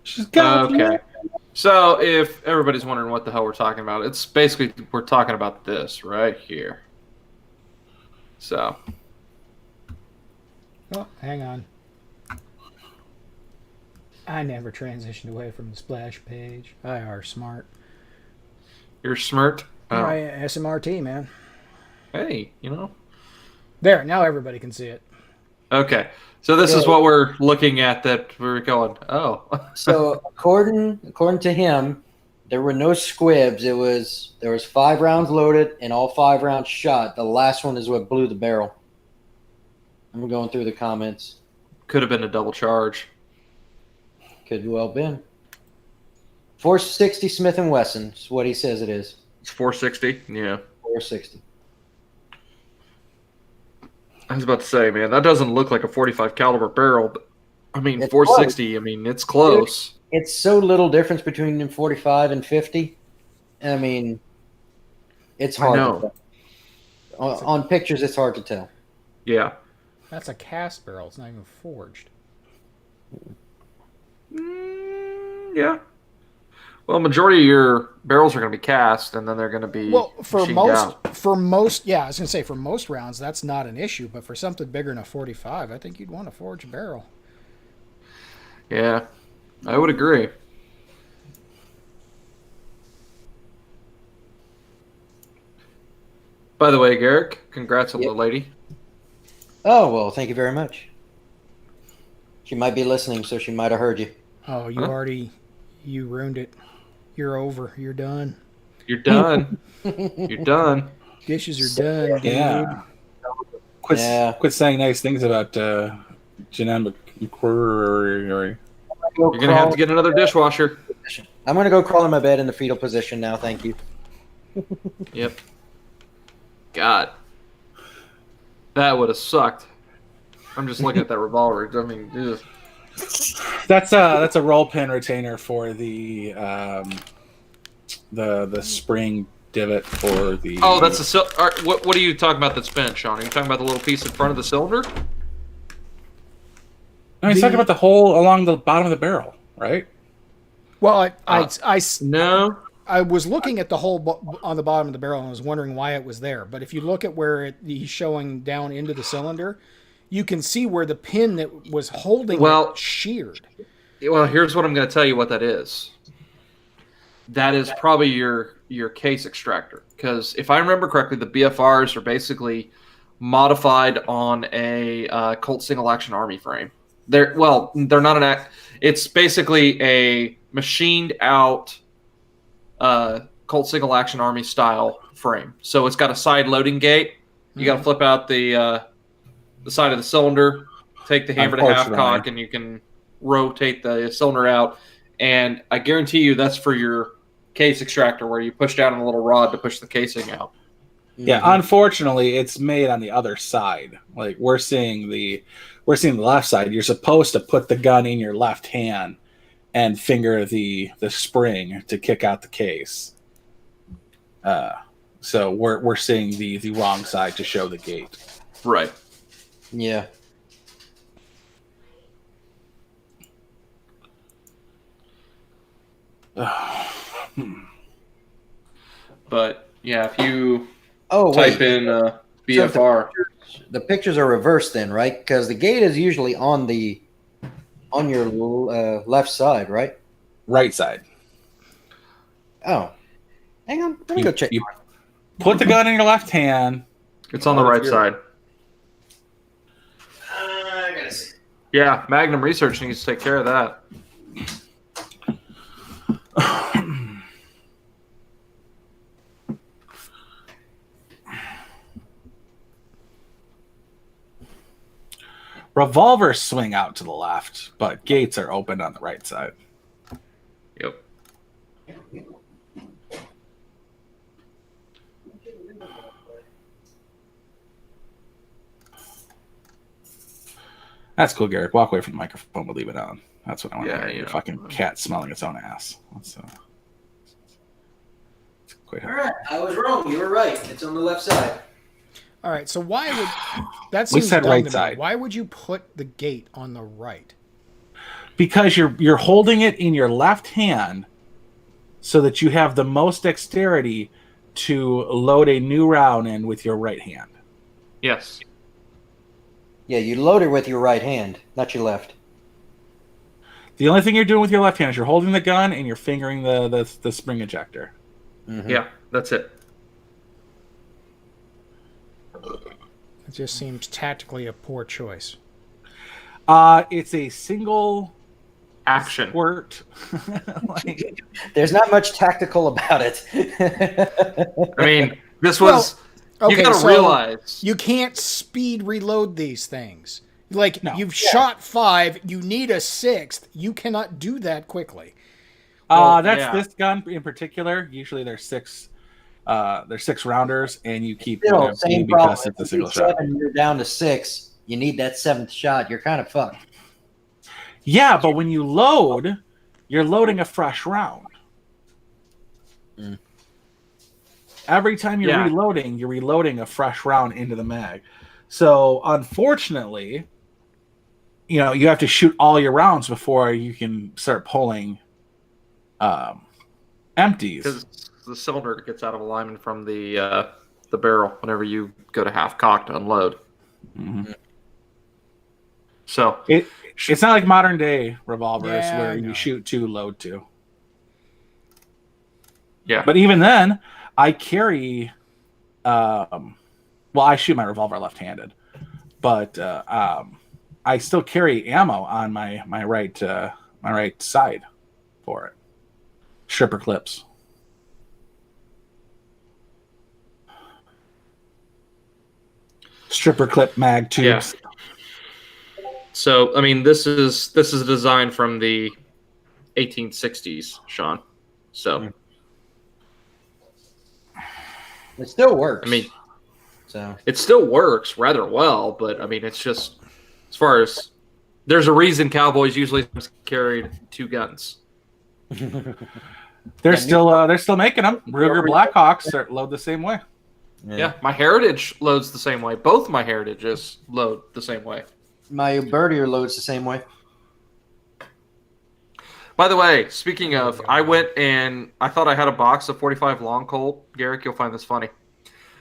She's got Okay. So if everybody's wondering what the hell we're talking about, it's basically we're talking about this right here. So. Oh, hang on. I never transitioned away from the splash page. I are smart. You're smirked. Oh. Right, SMRT, man. Hey, you know. There, now everybody can see it. Okay. So this is what we're looking at that we're going, oh. So according to him, there were no squibs. There was 5 rounds loaded and all 5 rounds shot. The last one is what blew the barrel. I'm going through the comments. Could have been a double charge. Could well been. 460 Smith & Wesson is what he says it is. It's 460? Yeah. 460. I was about to say, man, that doesn't look like a 45 caliber barrel, but I mean, It's 460, close. I mean, it's close. It's so little difference between 45 and 50. I mean, it's hard to tell. On pictures, it's hard to tell. Yeah. That's a cast barrel. It's not even forged. Yeah. Well, majority of your barrels are going to be cast, and then they're going to be for most, yeah, I was going to say for most rounds that's not an issue, but for something bigger than a 45, I think you'd want a forged barrel. Yeah, I would agree. By the way, Garrick, congrats on the lady. Oh, well, thank you very much. She might be listening, so she might have heard you. Oh, you ruined it. You're over. You're done. You're done. You're done. Dishes are done, dude. Yeah. Quit saying nice things about Jeanette McQuarrie. You're going to have to get another dishwasher. I'm going to go crawl in my bed in the fetal position now, thank you. Yep. God. That would have sucked. I'm just looking at that revolver. I mean, ugh. That's a roll pin retainer for the spring divot for the. Oh, that's a what are you talking about that's bent, Sean? Are you talking about the little piece in front of the cylinder? No, he's talking about the hole along the bottom of the barrel. right? Well, No. I was looking at the hole on the bottom of the barrel and I was wondering why it was there. But if you look at where he's showing down into the cylinder, you can see where the pin that was holding it sheared. Well, here's what I'm going to tell you what that is. That is probably your case extractor. Because if I remember correctly, the BFRs are basically modified on a Colt single action Army frame. They're not it's basically a machined out Colt single action Army style frame. So it's got a side loading gate. You got to flip out the side of the cylinder, take the hammer to half cock, and you can rotate the cylinder out. And I guarantee you that's for your case extractor where you push down on a little rod to push the casing out. Yeah, unfortunately, it's made on the other side. Like we're seeing the left side. You're supposed to put the gun in your left hand and finger the spring to kick out the case. So we're seeing the wrong side to show the gate. Right. Yeah. But yeah, if you type in BFR, so the pictures are reversed then, right? Because the gate is usually on your left side, right? Right side. Oh, hang on. Let me go check. You put the gun in your left hand. it's on the right side. I gotta see. Yeah, Magnum Research needs to take care of that. Revolvers swing out to the left, but gates are open on the right side. Yep. That's cool, Garrick. Walk away from the microphone, but leave it on. That's what I want to Yeah, hear. Your fucking cat smelling its own ass. That's quite All right, I was wrong. You were right. It's on the left side. All right, so why would that We seems said dumb right to me. side. Why would you put the gate on the right? Because you're holding it in your left hand so that you have the most dexterity to load a new round in with your right hand. Yes. Yeah, you load it with your right hand, not your left. The only thing you're doing with your left hand is you're holding the gun and you're fingering the spring ejector. Mm-hmm. Yeah, that's it. It just seems tactically a poor choice. It's a single Action. squirt. There's not much tactical about it. I mean, this was. Okay, you gotta so realize. you can't speed reload these things. Like No. you've shot 5, you need a 6th. You cannot do that quickly. This gun in particular. Usually there's 6 rounders, and you keep Still, same problem. because it's a If single you shot. 7, you're down to 6. You need that 7th shot. You're kind of fucked. Yeah, but when you load, you're loading a fresh round. Mm. Every time you're reloading a fresh round into the mag. So unfortunately, you have to shoot all your rounds before you can start pulling empties. Because the cylinder gets out of alignment from the barrel whenever you go to half cock to unload. Mm-hmm. So it's not like modern day revolvers Yeah, where I you know. shoot 2, load 2. yeah, But even then, I carry. I shoot my revolver left-handed, but I still carry ammo on my right side for it. Stripper clips. Stripper clip mag tubes. Yeah. So I mean, this is a design from the 1860s, Sean. So It still works. I mean, so it still works rather well, but I mean, it's just as far as there's a reason cowboys usually carried 2 guns. They're still making them. Ruger Blackhawks load the same way. Yeah, my Heritage loads the same way. Both my Heritages load the same way. my Birdier loads the same way. By the way, speaking of, I went and I thought I had a box of 45 long colt. Garrick, you'll find this funny.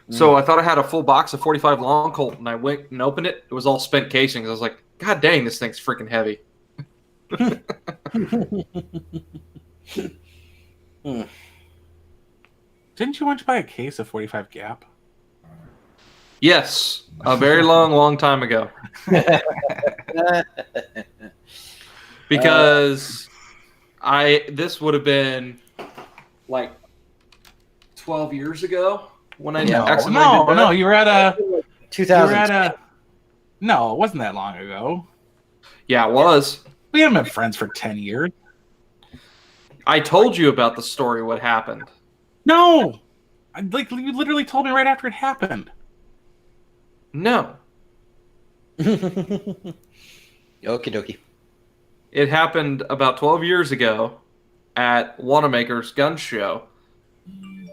So I thought I had a full box of 45 long colt, and I went and opened it. It was all spent casings. I was like, God dang, this thing's freaking heavy. Didn't you want to buy a case of 45 Gap? Yes, a very long time ago. Because this would have been like 12 years ago when I accidentally did that. No, you were at a 2000. No, it wasn't that long ago. Yeah, it was. We haven't been friends for 10 years. I told you about the story, what happened. No! You literally told me right after it happened. No. Okie dokie. It happened about 12 years ago at Wanamaker's gun show.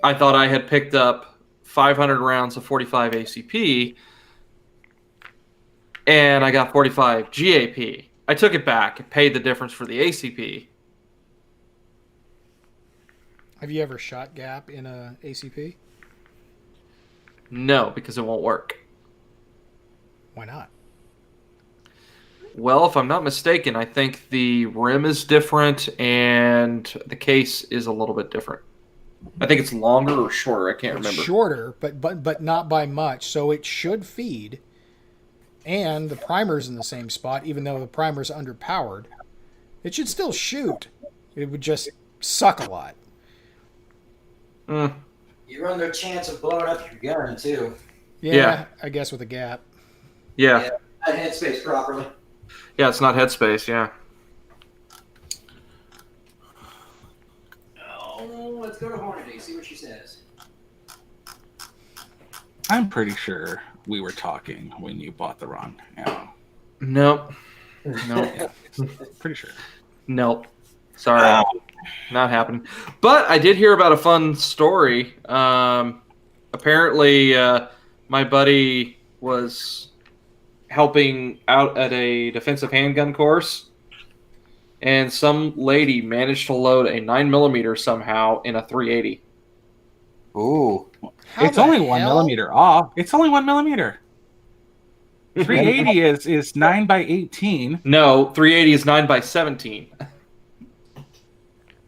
I thought I had picked up 500 rounds of 45 ACP, and I got 45 GAP. I took it back and paid the difference for the ACP. Have you ever shot Gap in a ACP? No, because it won't work. Why not? Well, if I'm not mistaken, I think the rim is different and the case is a little bit different. I think it's longer or shorter. I can't remember. Shorter, but not by much. So it should feed. And the primer's in the same spot, even though the primer's underpowered. It should still shoot. It would just suck a lot. You run the chance of blowing up your gun, too. Yeah. I guess with a Gap. Yeah. Not headspace properly. Yeah, it's not headspace, yeah. Oh, let's go to Hornady, see what she says. I'm pretty sure we were talking when you bought the wrong ammo. Nope. Yeah, pretty sure. Nope. Sorry. Not happening. But I did hear about a fun story. Apparently, my buddy was helping out at a defensive handgun course, and some lady managed to load a 9mm somehow in a 380. Ooh. It's only 1 millimeter off. It's only 1 millimeter. 380 is 9x18. No, 380 is 9x17.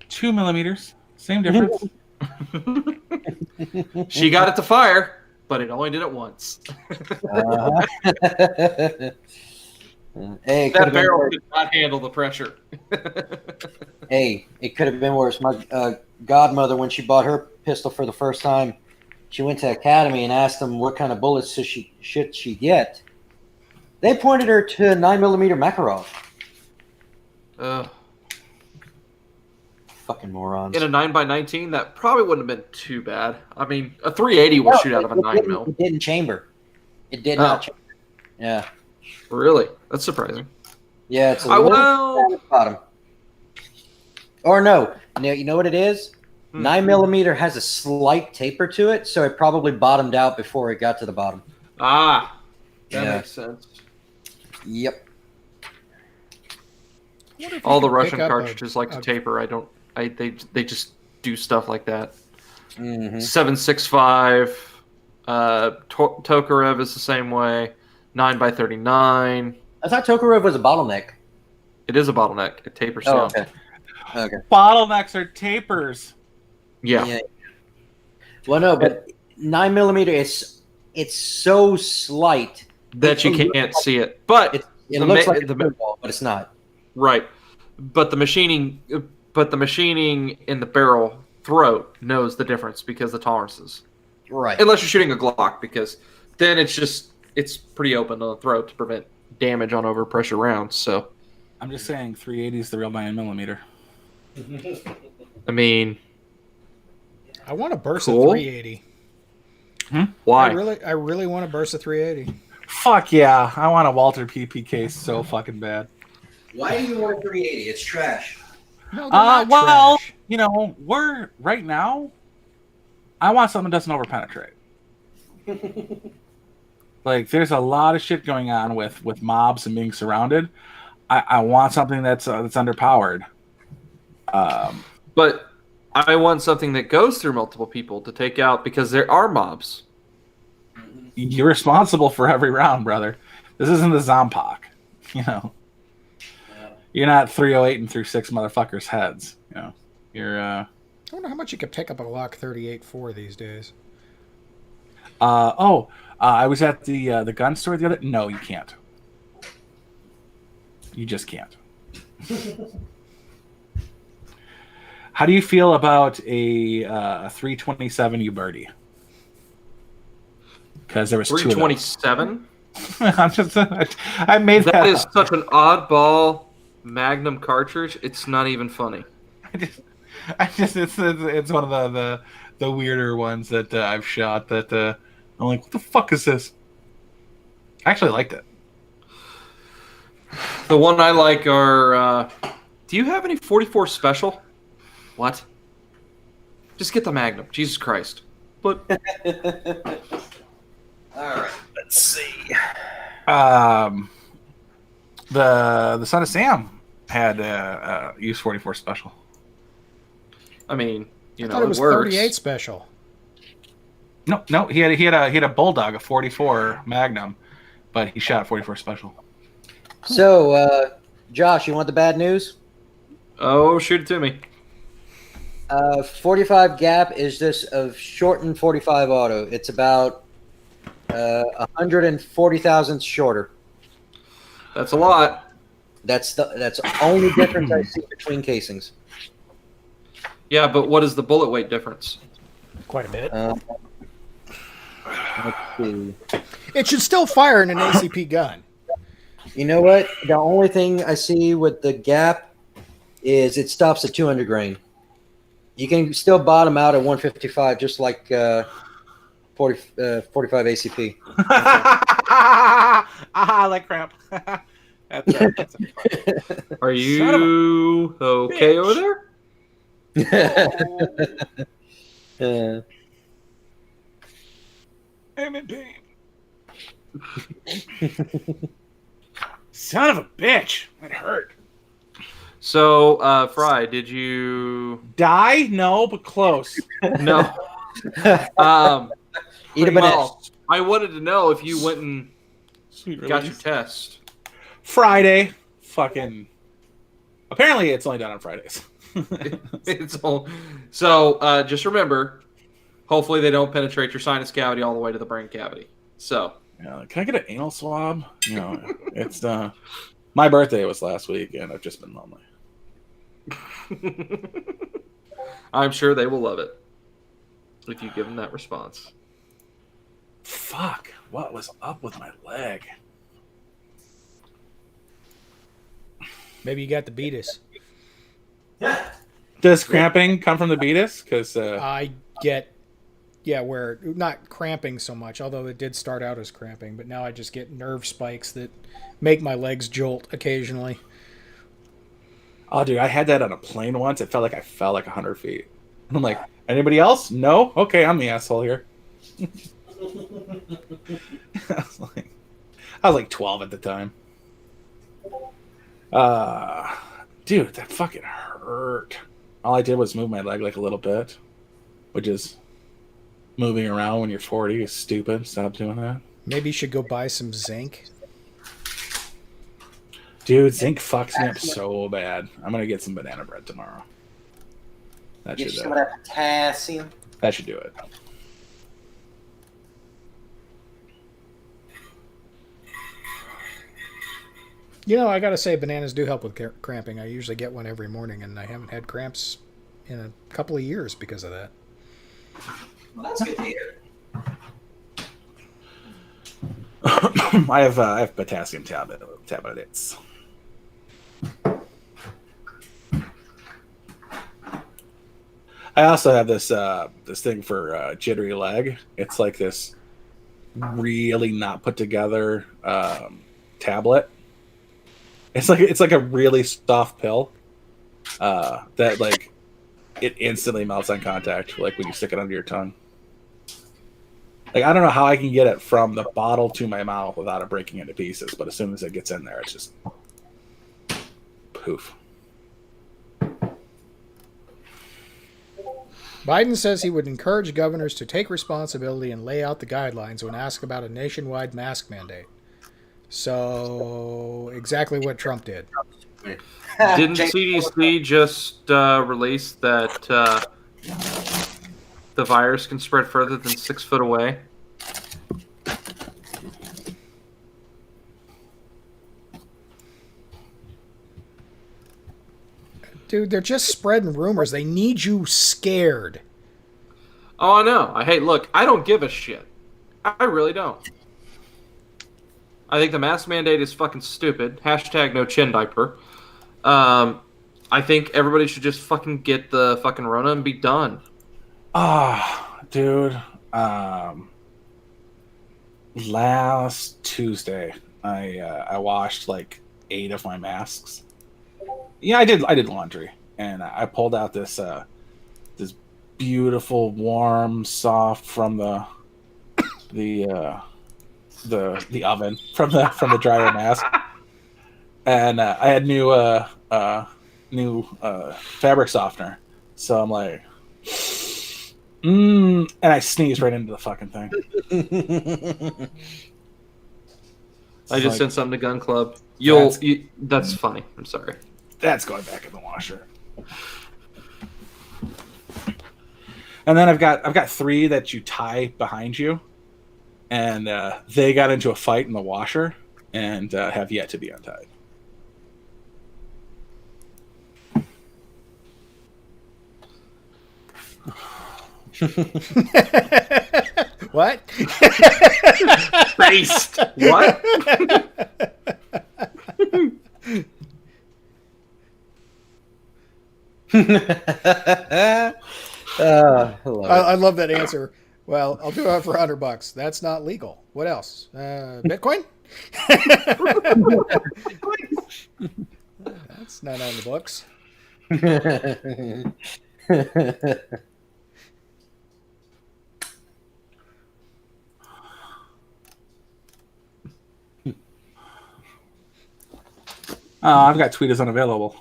2 millimeters. Same difference. She got it to fire, but it only did it once. Hey, that barrel did not handle the pressure. Hey, it could have been worse. My godmother, when she bought her pistol for the first time, she went to Academy and asked them what kind of bullets should she get. They pointed her to a 9mm Makarov. Fucking morons. In a 9x19, that probably wouldn't have been too bad. I mean, a 380 will shoot out of a 9mm. It didn't chamber. It did not chamber. Yeah. Really? That's surprising. Yeah, it's a little bottom. Or no. You know what it is? 9mm has a slight taper to it, so it probably bottomed out before it got to the bottom. That makes sense. Yep. All the Russian cartridges like to taper. They just do stuff like that. 7.65. Tokarev is the same way. 9x39. I thought Tokarev was a bottleneck. It is a bottleneck. It tapers down. Okay. Bottlenecks are tapers. Yeah. Well, no, but 9mm it's so slight that you can't see it. But it looks like a ball, but it's not. Right. But the machining in the barrel throat knows the difference because the tolerances. Right. Unless you're shooting a Glock, because then it's pretty open on the throat to prevent damage on overpressure rounds. So I'm just saying 380 is the real 9mm. I mean, I want to burst cool. a 380. Why? I really want to burst a 380. Fuck yeah. I want a Walter PP case so fucking bad. Why do you want a 380? It's trash. No, they're not trash. We're right now. I want something that doesn't overpenetrate. Like, there's a lot of shit going on with mobs and being surrounded. I want something that's underpowered. But I want something that goes through multiple people to take out because there are mobs. You're responsible for every round, brother. This isn't the Zombok. You know, you're not 308 and through 6 motherfuckers' heads. You know, you're. I wonder how much you could pick up a Glock 38 for these days. I was at the gun store the other. No, you can't. You just can't. How do you feel about a 327 Uberti? Because there was 327. I'm just. I made that. That is up. such an oddball Magnum cartridge. It's not even funny. It's one of the weirder ones that I've shot. That I'm like, what the fuck is this? I actually liked it. The one I like are. Do you have any 44 special? What? Just get the Magnum. Jesus Christ. But. All right. Let's see. The Son of Sam had used 44 special. I mean, I thought it was works. 38 special. No, he had a Bulldog, a 44 Magnum, but he shot 44 special. So, Josh, you want the bad news? Oh, shoot it to me. 45 gap is just a shortened 45 auto. It's about 140 thousandths shorter. That's a lot. That's the only difference I see between casings. Yeah, but what is the bullet weight difference? Quite a bit. Let's see. It should still fire in an ACP gun. You know what? The only thing I see with the gap is it stops at 200 grain. You can still bottom out at 155, just like 45 ACP. I like cramp. That's Are you okay over there? I'm in pain. Son of a bitch. That hurt. So, Fry, did you Die? No, but close. No. Eat a banana. Well, I wanted to know if you went and Sweet got your release. test. Friday. Fucking. Apparently, it's only done on Fridays. It's all... So, just remember, hopefully they don't penetrate your sinus cavity all the way to the brain cavity. So, Yeah, can I get an anal swab? It's my birthday was last week, and I've just been lonely. I'm sure they will love it if you give them that response. Fuck! What was up with my leg? Maybe you got the beatus. Does cramping come from the beatus? Because I get, where not cramping so much, although it did start out as cramping, but now I just get nerve spikes that make my legs jolt occasionally. oh, dude, I had that on a plane once. It felt like I fell like 100 feet. And I'm like, anybody else? No? Okay, I'm the asshole here. I was like 12 at the time. Dude, that fucking hurt. All I did was move my leg like a little bit, which is moving around when you're 40 is stupid. Stop doing that. Maybe you should go buy some zinc. Dude, zinc fucks me up so bad. I'm gonna get some banana bread tomorrow. That Get should you some of that potassium. That should do it. I gotta say, bananas do help with cramping. I usually get one every morning, and I haven't had cramps in a couple of years because of that. Well, that's good to hear. I have potassium tablets. I also have this thing for jittery leg. It's like this really not put together tablet. It's like a really soft pill that like it instantly melts on contact, like when you stick it under your tongue. Like I don't know how I can get it from the bottle to my mouth without it breaking into pieces, but as soon as it gets in there, it's just poof. Biden says he would encourage governors to take responsibility and lay out the guidelines when asked about a nationwide mask mandate. So, exactly what Trump did. Didn't CDC just release that the virus can spread further than 6 foot away? Dude, they're just spreading rumors. They need you scared. Oh, I know. Hey, look, I don't give a shit. I really don't. I think the mask mandate is fucking stupid. Hashtag no chin diaper. I think everybody should just fucking get the fucking Rona and be done. Dude. Last Tuesday, I washed like 8 of my masks. Yeah, I did laundry, and I pulled out this beautiful, warm, soft from the oven from the dryer mask, and I had new fabric softener, so I'm like, and I sneezed right into the fucking thing. I just sent something to Gun Club. That's funny. I'm sorry. That's going back in the washer. And then I've got 3 that you tie behind you, and they got into a fight in the washer and have yet to be untied. What? Based. What? I love that answer. Well, I'll do it for $100. That's not legal. What else? Bitcoin? That's not on the books. I've got tweet as unavailable.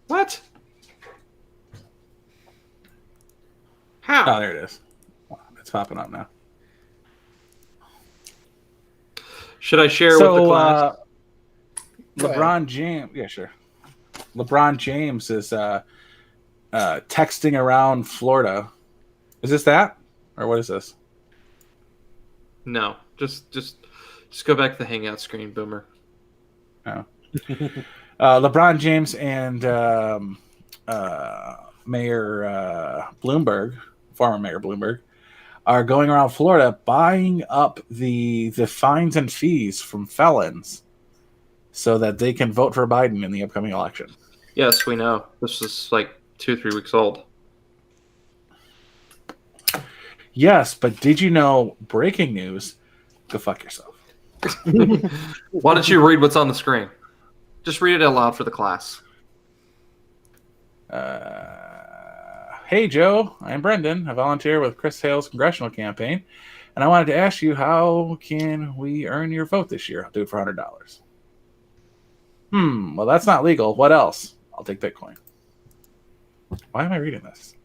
What? How? Oh, there it is. It's popping up now. Should I share with the class? LeBron James, yeah, sure. LeBron James is texting around Florida. Is this that, or what is this? No, just go back to the Hangout screen, Boomer. Oh. LeBron James and Mayor Bloomberg, former Mayor Bloomberg, are going around Florida buying up the fines and fees from felons so that they can vote for Biden in the upcoming election. Yes, we know. This is like 2-3 weeks old. Yes, but did you know, breaking news, go fuck yourself. Why don't you read what's on the screen? Just read it out loud for the class. Hey, Joe, I'm Brendan. I volunteer with Chris Hale's congressional campaign, and I wanted to ask you, how can we earn your vote this year? I'll do it for $100. Well, that's not legal. What else? I'll take Bitcoin. Why am I reading this?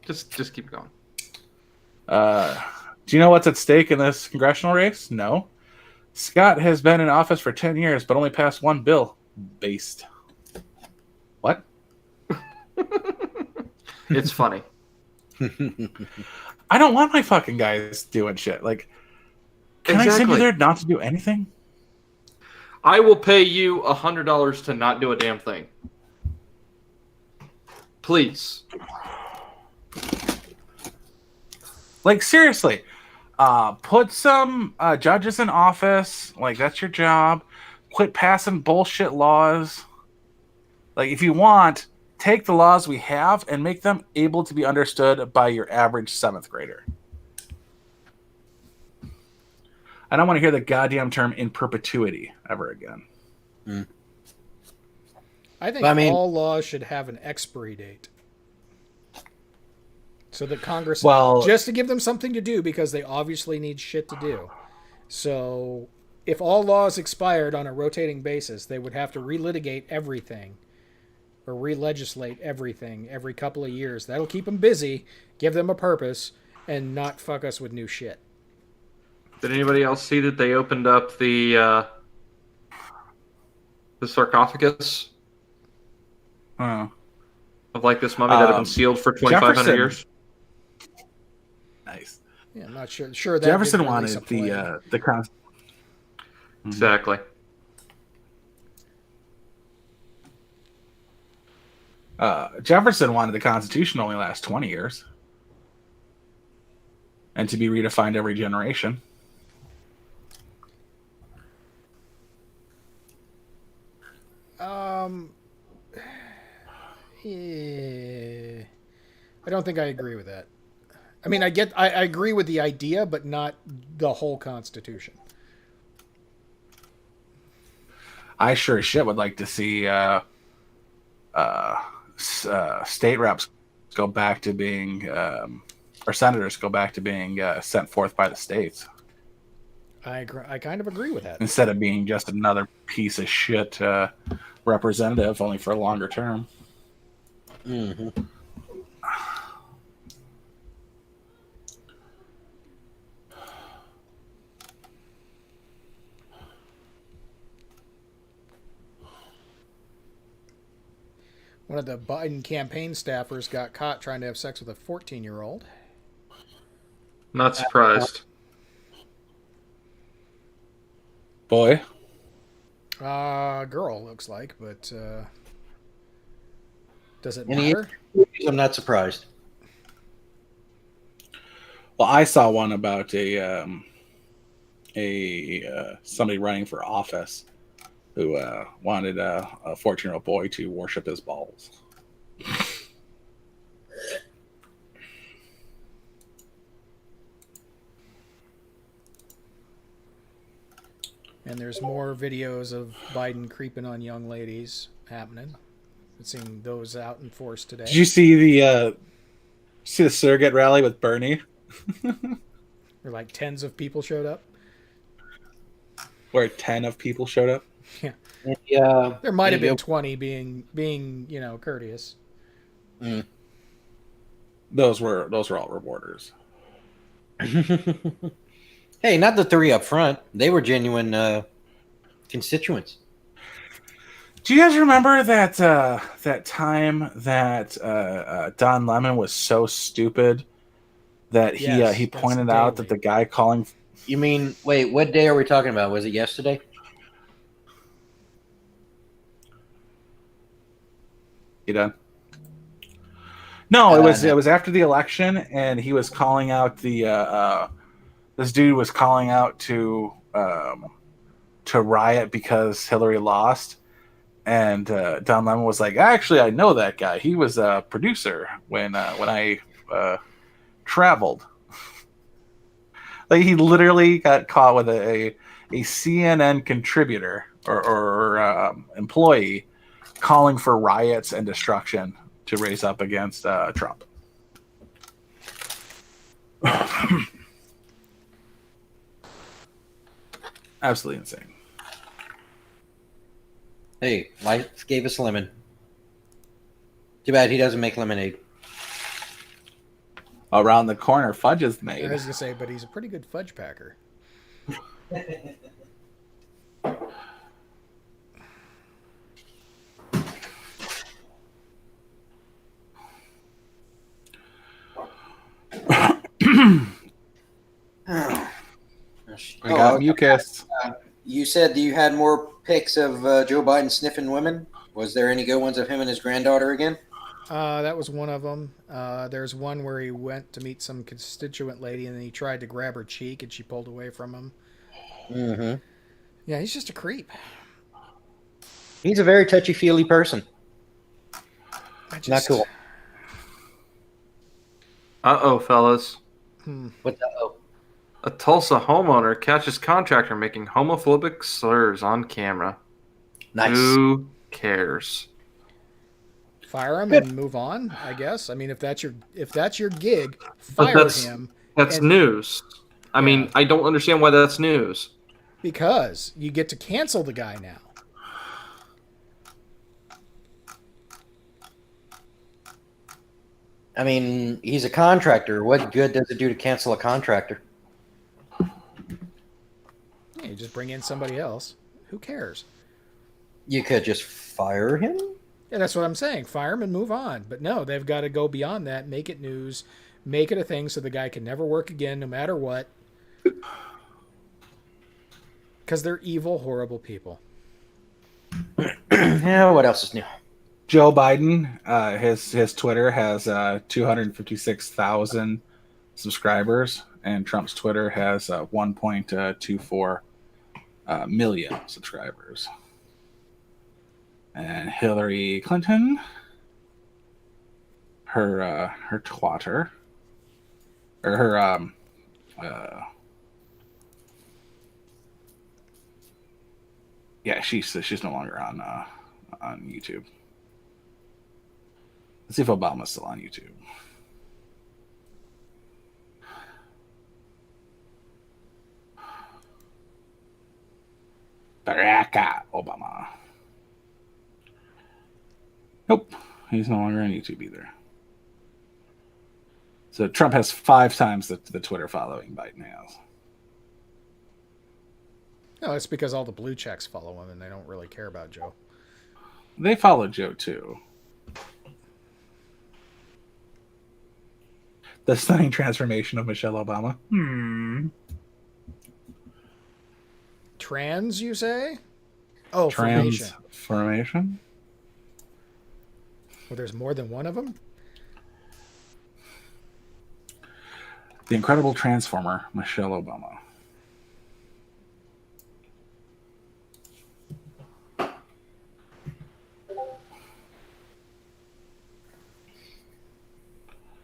Just keep going. Do you know what's at stake in this congressional race? No. Scott has been in office for 10 years, but only passed one bill. Based. What? It's funny. I don't want my fucking guys doing shit. Like, can I send you there not to do anything? I will pay you $100 to not do a damn thing. Please. Like, seriously. Put some judges in office. Like, that's your job. Quit passing bullshit laws. Like, if you want, take the laws we have and make them able to be understood by your average 7th grader. I don't want to hear the goddamn term in perpetuity ever again. I think all laws should have an expiry date. So that Congress, just to give them something to do, because they obviously need shit to do. So if all laws expired on a rotating basis, they would have to relitigate everything or re-legislate everything every couple of years. That'll keep them busy, give them a purpose, and not fuck us with new shit. Did anybody else see that they opened up the sarcophagus Oh. of like this mummy that had been sealed for 2,500 Jefferson. years? Nice. Yeah, I'm not sure. Sure, that Jefferson didn't wanted release a plague. the Exactly. Jefferson wanted the Constitution to only last 20 years and to be redefined every generation. Yeah. I don't think I agree with that. I mean, I agree with the idea, but not the whole Constitution. I sure as shit would like to see state reps go back to being, or senators go back to being sent forth by the states I kind of agree with that. instead of being just another piece of shit representative, only for a longer term. Mm-hmm. One of the Biden campaign staffers got caught trying to have sex with a 14-year-old. Not surprised. Boy, Girl looks like, but does it Any- matter? I'm not surprised. well, I saw one about somebody running for office who wanted a 14-year-old boy to worship his balls. And there's more videos of Biden creeping on young ladies happening. I've seen those out in force today. Did you see the surrogate rally with Bernie, Where like tens of people showed up. where 10 of people showed up? Yeah, There might have been 20 being courteous. Those were all reporters. Hey, not the 3 up front. They were genuine constituents. Do you guys remember that that time that Don Lemon was so stupid that Yes, he that's pointed out daily. that the guy calling You mean, wait, what day are we talking about? Was it yesterday? You done? No, No. it was after the election, and he was calling out this dude was calling out to riot because Hillary lost, and Don Lemon was like, "Actually, I know that guy. He was a producer when I traveled." Like, he literally got caught with a CNN contributor or employee calling for riots and destruction to raise up against Trump. Absolutely insane. Hey, life gave us lemon. Too bad he doesn't make lemonade. Around the corner, fudge is I made. was gonna say, but he's a pretty good fudge packer. We got mucus. You said you had more pics of Joe Biden sniffing women. Was there any good ones of him and his granddaughter again? That was one of them. There's one where he went to meet some constituent lady and then he tried to grab her cheek and she pulled away from him. Mm-hmm. Yeah, he's just a creep. He's a very touchy-feely person. Not cool. Uh-oh, fellas. What the? Oh, A Tulsa homeowner catches contractor making homophobic slurs on camera. nice. Who cares? Fire him and move on, I guess. I mean, if that's your gig, But fire him That's And- news. I mean, I don't understand why that's news. because you get to cancel the guy now. I mean, he's a contractor. What good does it do to cancel a contractor? Yeah, you just bring in somebody else. Who cares? You could just fire him. Yeah, that's what I'm saying. Fire him and move on. But no, they've got to go beyond that, make it news, make it a thing so the guy can never work again no matter what. Because they're evil, horrible people. Yeah, what else is new? Joe Biden, his Twitter has 256,000 subscribers, and Trump's Twitter has 1.24 million subscribers. And Hillary Clinton, her twatter, or her yeah, she's no longer on YouTube. Let's see if Obama's still on YouTube. Barack Obama. Nope, he's no longer on YouTube either. So Trump has 5 times the Twitter following Biden has. No, it's because all the blue checks follow him and they don't really care about Joe. They follow Joe too. The stunning transformation of Michelle Obama. Trans, you say? Oh, formation. Transformation? Well, there's more than one of them? The incredible transformer, Michelle Obama.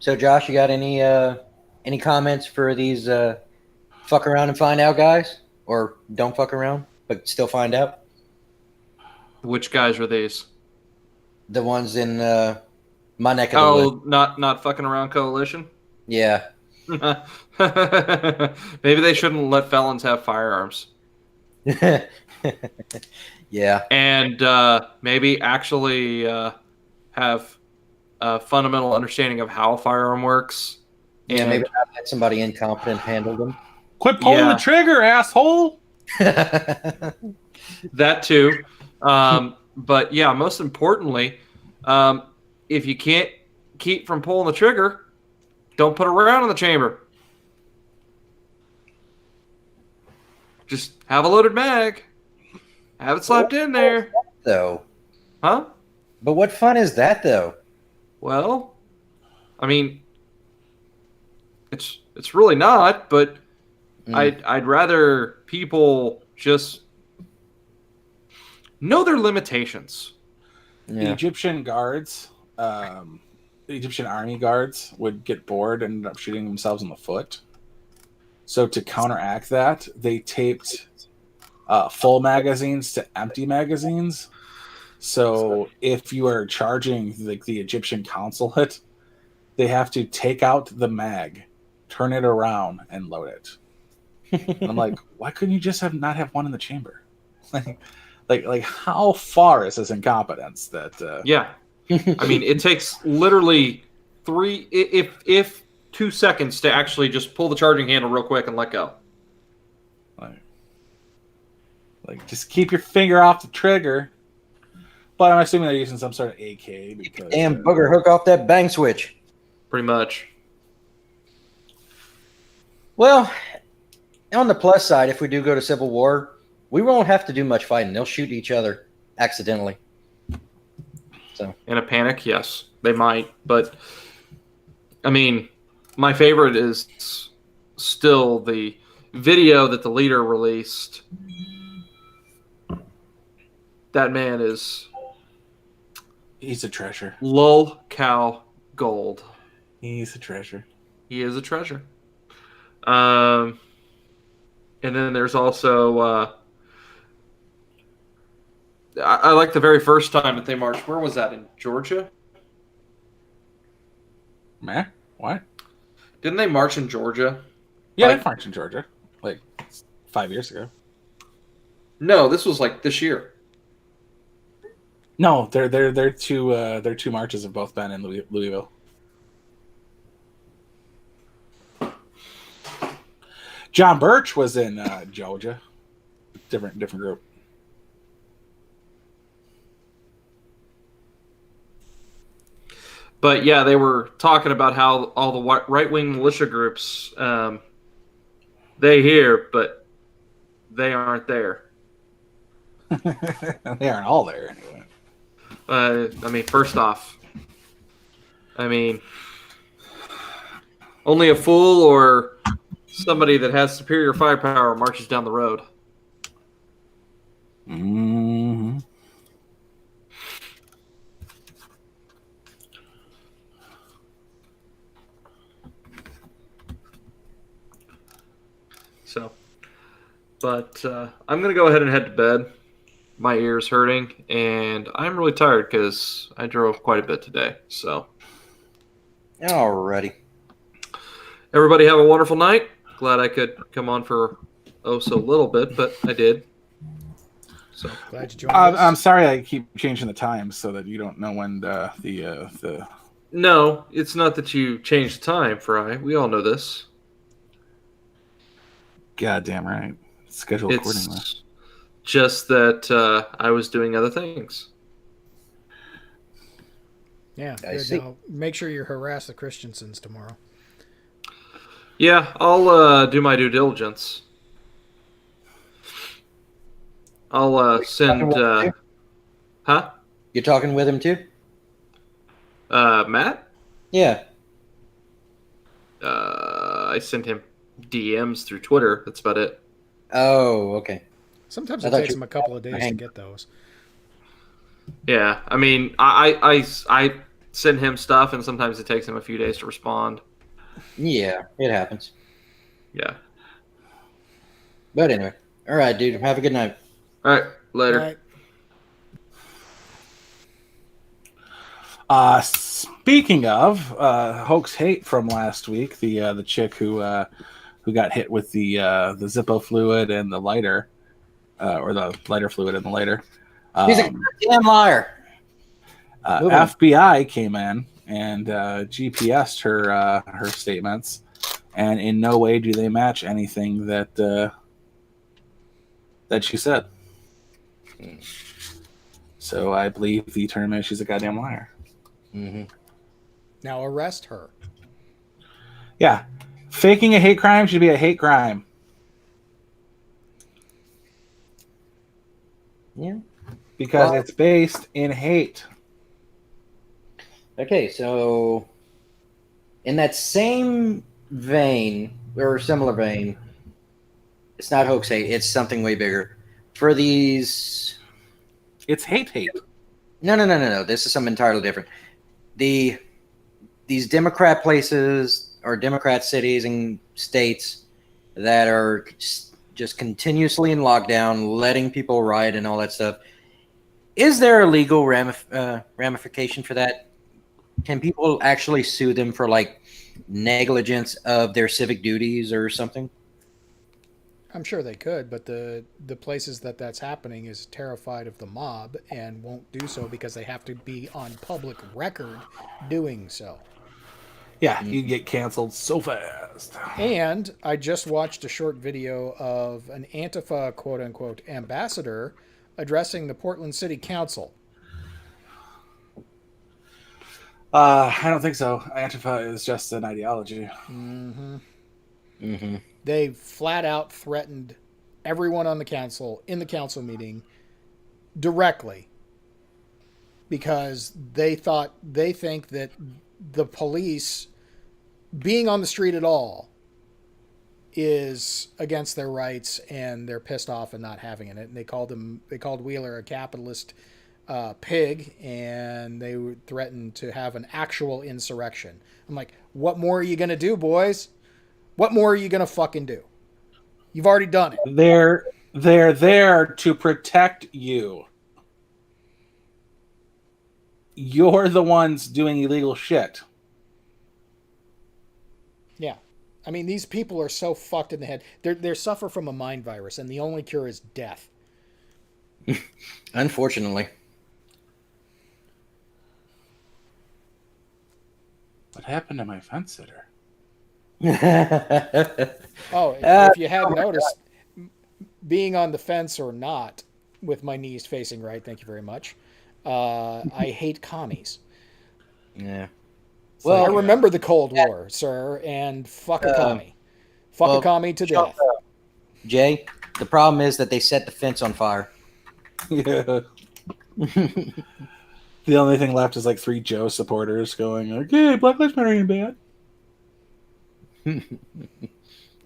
So, Josh, you got any comments for these fuck around and find out guys, or don't fuck around but still find out? Which guys are these? The ones in my neck of the woods. Not fucking around coalition. Yeah. Maybe they shouldn't let felons have firearms. Yeah. And maybe actually have a fundamental understanding of how a firearm works. Yeah, And maybe not let somebody incompetent handle them. Quit pulling the trigger, asshole! that too. But yeah, most importantly, if you can't keep from pulling the trigger, don't put a round in the chamber. Just have a loaded mag. Have it slapped in there. Though. Huh? But what fun is that, though? Well, I mean, it's really not, but I'd rather people just know their limitations. The Yeah. Egyptian guards, the Egyptian army guards would get bored and end up shooting themselves in the foot. So to counteract that, they taped full magazines to empty magazines. So if you are charging like the Egyptian consulate, they have to take out the mag, turn it around, and load it. And I'm like, why couldn't you just not have one in the chamber? Like how far is this incompetence that? Yeah, I mean, it takes literally 2 seconds to actually just pull the charging handle real quick and let go. Like just keep your finger off the trigger. But I'm assuming they're using some sort of AK because Damn booger, hook off that bang switch. Pretty much. Well, on the plus side, if we do go to civil war, we won't have to do much fighting. They'll shoot each other accidentally. So In a panic, yes, they might. But, I mean, my favorite is still the video that the leader released. That man is... he's a treasure. Lol cow gold. He's a treasure. He is a treasure. And then there's also... I like the very first time that they marched. Where was that? In Georgia? Meh? What? Didn't they march in Georgia? Yeah, Like- they marched in Georgia like 5 years ago. No, this was like this year. No, their two marches have both been in Louisville. John Birch was in Georgia. Different group. But yeah, they were talking about how all the right-wing militia groups, they here, but they aren't there. They aren't all there anyway. I mean, first off, only a fool or somebody that has superior firepower marches down the road. Mm-hmm. So, but I'm going to go ahead and head to bed. My ear's hurting, and I'm really tired because I drove quite a bit today. So, Alrighty. everybody have a wonderful night. Glad I could come on for so little bit, but I did. So Glad you joined us. I'm sorry I keep changing the times so that you don't know when the. No, it's not that you changed the time, Fry. We all know this. Goddamn right. Scheduled accordingly. It's just that I was doing other things. Yeah, I good. see. Now, make sure you harass the Christiansons tomorrow. Yeah, I'll do my due diligence. I'll send. Huh? You're talking with him too? Matt? Yeah. I sent him DMs through Twitter. That's about it. Oh, okay. Sometimes I it thought takes you- them a couple of days to hang- get those. Yeah, I mean, I send him stuff, and sometimes it takes him a few days to respond. Yeah, it happens. Yeah. But anyway. All right, dude. Have a good night. All right, later. Right. Speaking of hoax hate from last week, the chick who got hit with the Zippo fluid and the lighter, or the lighter fluid and the lighter. He's a damn liar. Moving on. FBI came in and GPSed her statements, and in no way do they match anything that she said. So I believe the term is she's a goddamn liar. Mm-hmm. Now arrest her. Yeah. Faking a hate crime should be a hate crime. Yeah. Because Well- it's based in hate. Okay, so in that same vein, or similar vein, it's not hoax hate, it's something way bigger. For these... It's hate. No. This is something entirely different. These Democrat places or Democrat cities and states that are just continuously in lockdown, letting people riot and all that stuff. Is there a legal ramification for that? Can people actually sue them for like negligence of their civic duties or something? I'm sure they could, but the places that's happening is terrified of the mob and won't do so because they have to be on public record doing so. Yeah, you get canceled so fast. And I just watched a short video of an Antifa quote-unquote ambassador addressing the Portland City Council. I don't think so. Antifa is just an ideology. Mm-hmm. Mm-hmm. They flat out threatened everyone on the council in the council meeting directly because they think that the police being on the street at all is against their rights, and they're pissed off and not having it. And they called Wheeler a capitalist pig, and they threatened to have an actual insurrection. I'm like, what more are you gonna do, boys? What more are you going to fucking do? You've already done it. They're there to protect you. You're the ones doing illegal shit. Yeah. I mean, these people are so fucked in the head. They suffer from a mind virus, and the only cure is death. Unfortunately. What happened to my fence sitter? Oh, if you hadn't noticed, being on the fence or not, with my knees facing right, thank you very much. I hate commies. Yeah. Well, I Well, remember the Cold War, sir, and fuck a commie. Fuck a commie to death. Jay, the problem is that they set the fence on fire. Yeah. The only thing left is like 3 Joe supporters going, okay, Black Lives Matter ain't bad.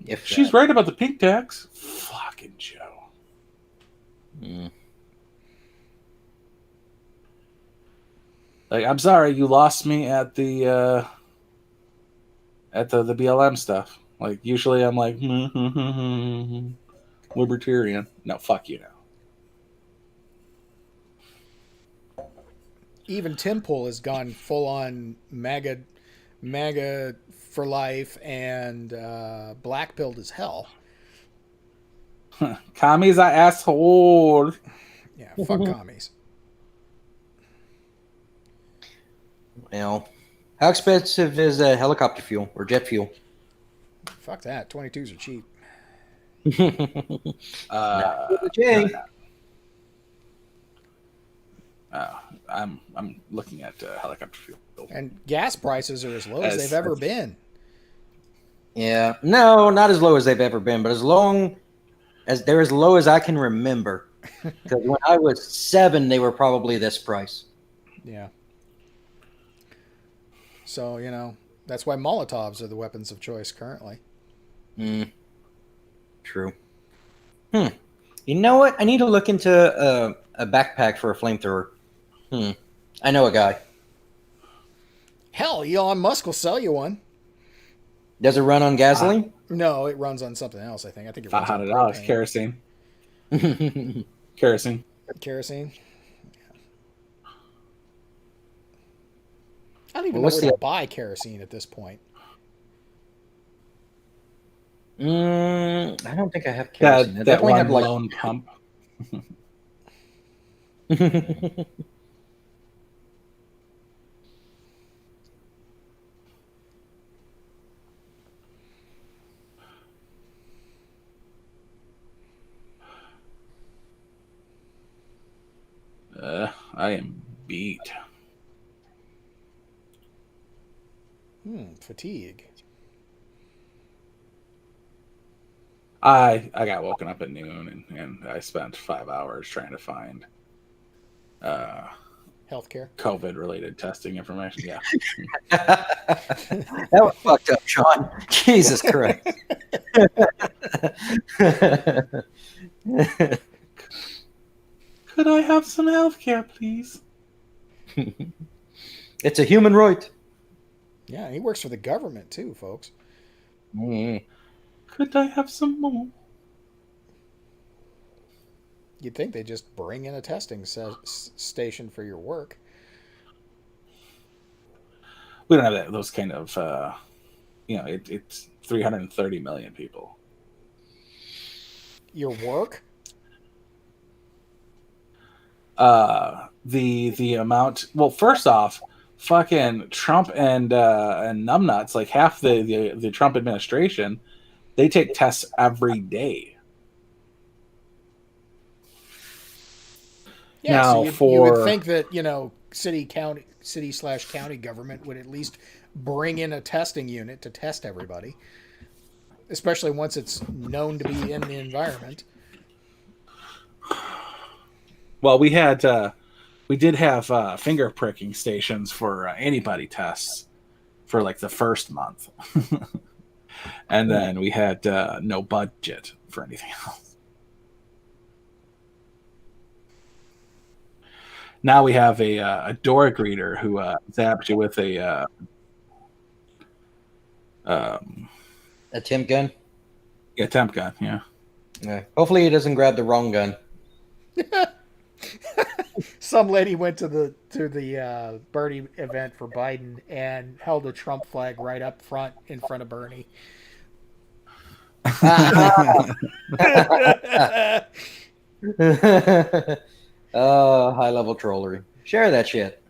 If She's that. right about the pink tax. Fucking Joe. Mm. Like, I'm sorry, you lost me at the BLM stuff. Like, usually I'm like, libertarian. No, fuck you now. Even Tim Pool has gone full on MAGA for life and black pilled as hell. Commies are asshole. Yeah, fuck commies. Well, how expensive is helicopter fuel or jet fuel? Fuck that. 22s are cheap. Jay. I'm looking at helicopter fuel. And gas prices are as low as they've ever been. Yeah, no, not as low as they've ever been, but as long as they're as low as I can remember. Because when I was 7, they were probably this price. Yeah. So, that's why Molotovs are the weapons of choice currently. True. You know what? I need to look into a backpack for a flamethrower. I know a guy. Hell, Elon Musk will sell you one. Does it run on gasoline? No, it runs on something else, I think. I think it runs on $500 propane. kerosene. Kerosene. Kerosene? Yeah. I don't even know where to buy kerosene at this point. I don't think I have kerosene. I That definitely one have like lone pump. I am beat. Fatigue. I got woken up at noon and I spent 5 hours trying to find Healthcare. COVID related testing information. Yeah. that was fucked up, Sean. Jesus Christ. Could I have some healthcare, please? It's a human right. Yeah, he works for the government too, folks. Could I have some more? You'd think they just bring in a testing station for your work. We don't have those kind of, it's 330 million people. Your work? The amount. Well, first off, fucking Trump and numbnuts, like half the Trump administration, they take tests every day. Yeah, now, so you would think that city/county government would at least bring in a testing unit to test everybody, especially once it's known to be in the environment. Well, we did have finger pricking stations for antibody tests for like the first month, and then we had no budget for anything else. Now we have a door greeter who zaps you with a temp gun. Yeah, temp gun. Yeah. Hopefully, he doesn't grab the wrong gun. Some lady went to the Bernie event for Biden and held a Trump flag right up front in front of Bernie. High level trollery. Share that shit.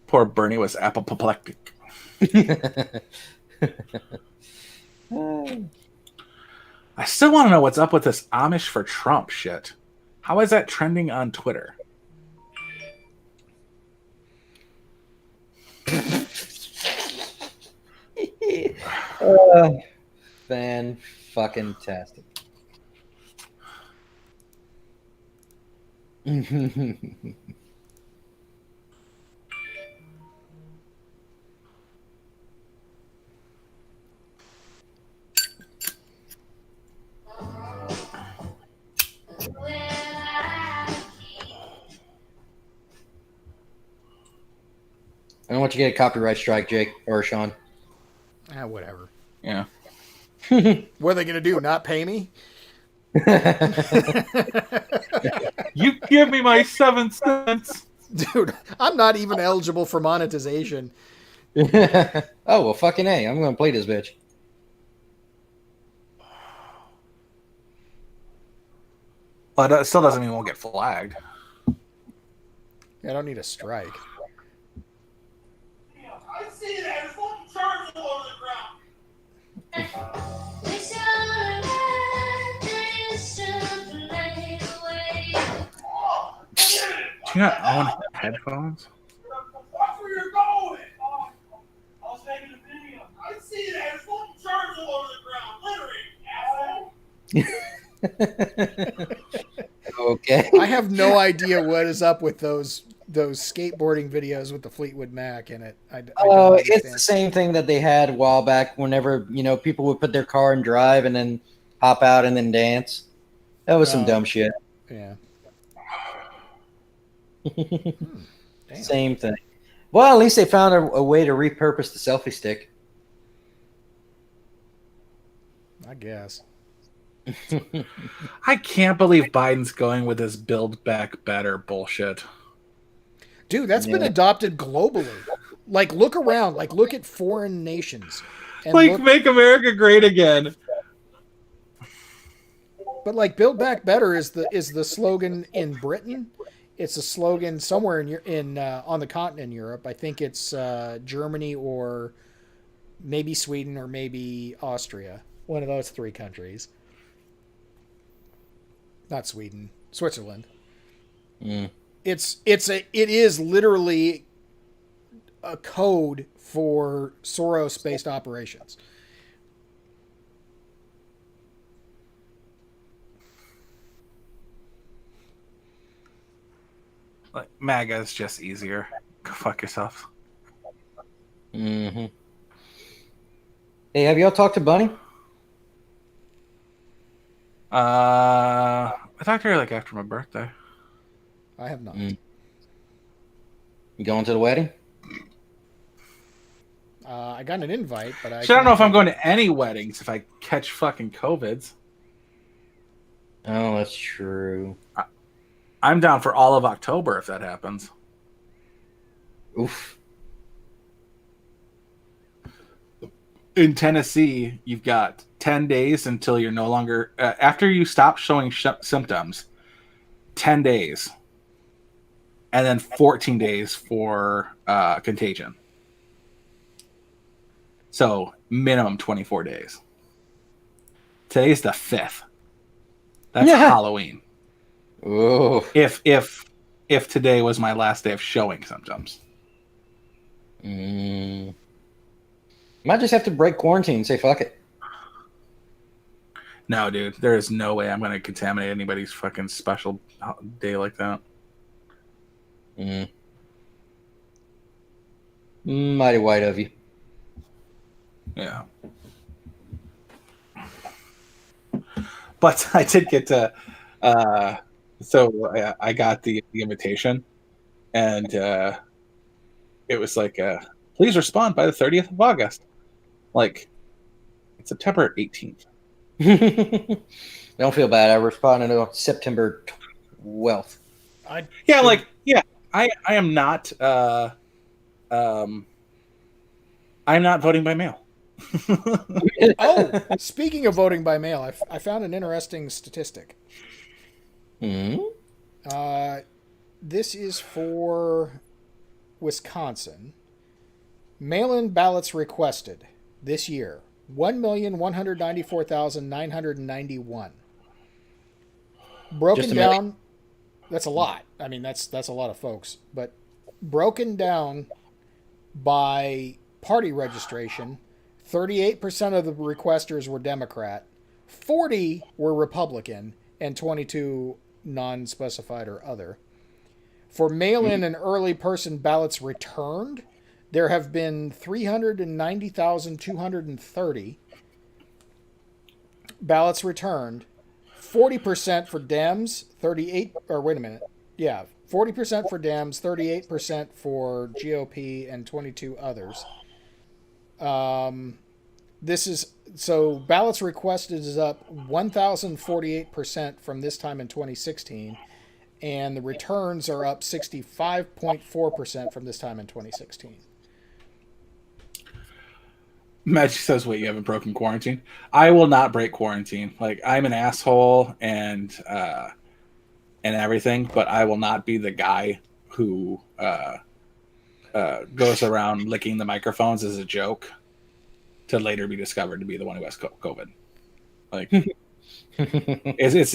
Poor Bernie was apoplectic. I still want to know what's up with this Amish for Trump shit. How is that trending on Twitter? Fan fucking tastic. I don't want you to get a copyright strike, Jake or Sean. Whatever. Yeah. What are they going to do? Not pay me? You give me my 7 cents. Dude, I'm not even eligible for monetization. Oh, well, fucking A. I'm going to play this bitch. But it still doesn't mean we'll get flagged. I don't need a strike. I see that. There's fucking charts all over the ground. Do you not own headphones? Watch where you're going. I was making a video. I see that. There's fucking charts all over the ground. Littering, asshole. Okay. I have no idea what is up with those skateboarding videos with the Fleetwood Mac in it. I don't understand. It's the same thing that they had a while back whenever, people would put their car in drive and then hop out and then dance. That was some dumb shit. Yeah. Damn. Same thing. Well, at least they found a way to repurpose the selfie stick. I guess. I can't believe Biden's going with this Build Back Better bullshit. Dude, that's been adopted globally. Like, look around. Like, look at foreign nations. And Make America great again. But like, Build Back Better is the slogan in Britain. It's a slogan somewhere in on the continent in Europe. I think it's Germany or maybe Sweden or maybe Austria. One of those 3 countries. Not Sweden, Switzerland. Mm. It is literally a code for Soros-based operations. Like, MAGA is just easier. Go fuck yourself. Mm-hmm. Hey, have y'all talked to Bunny? I talked to her like after my birthday. I have not. You going to the wedding? I got an invite, but I don't know if I'm going to any weddings if I catch fucking COVIDs. Oh, that's true. I'm down for all of October if that happens. Oof. In Tennessee, you've got 10 days until you're no longer... after you stop showing symptoms, 10 days. And then 14 days for contagion. So, minimum 24 days. Today's the 5th. That's Halloween. Oh. If today was my last day of showing symptoms. Might just have to break quarantine and say fuck it. No, dude. There is no way I'm going to contaminate anybody's fucking special day like that. Mighty white of you. Yeah. But I did get to... so I got the invitation. And it was like, please respond by the 30th of August. Like, it's September 18th. Don't feel bad. I responded on September 12th. I am not. I'm not voting by mail. Oh, speaking of voting by mail, I found an interesting statistic. This is for Wisconsin. Mail-in ballots requested this year, 1,194,991. Broken Just a million? down, that's a lot. I mean, that's a lot of folks. But broken down by party registration, 38% of the requesters were Democrat, 40 were Republican, and 22 non-specified or other. For mail-in and early person ballots returned, there have been 390,230 ballots returned. 40% for Dems, 40% for Dems, 38% for GOP, and 22 others. Ballots requested is up 1,048% from this time in 2016, and the returns are up 65.4% from this time in 2016. Magic says, "Wait, you haven't broken quarantine?" I will not break quarantine. Like, I'm an asshole and everything, but I will not be the guy who goes around licking the microphones as a joke to later be discovered to be the one who has COVID. Like,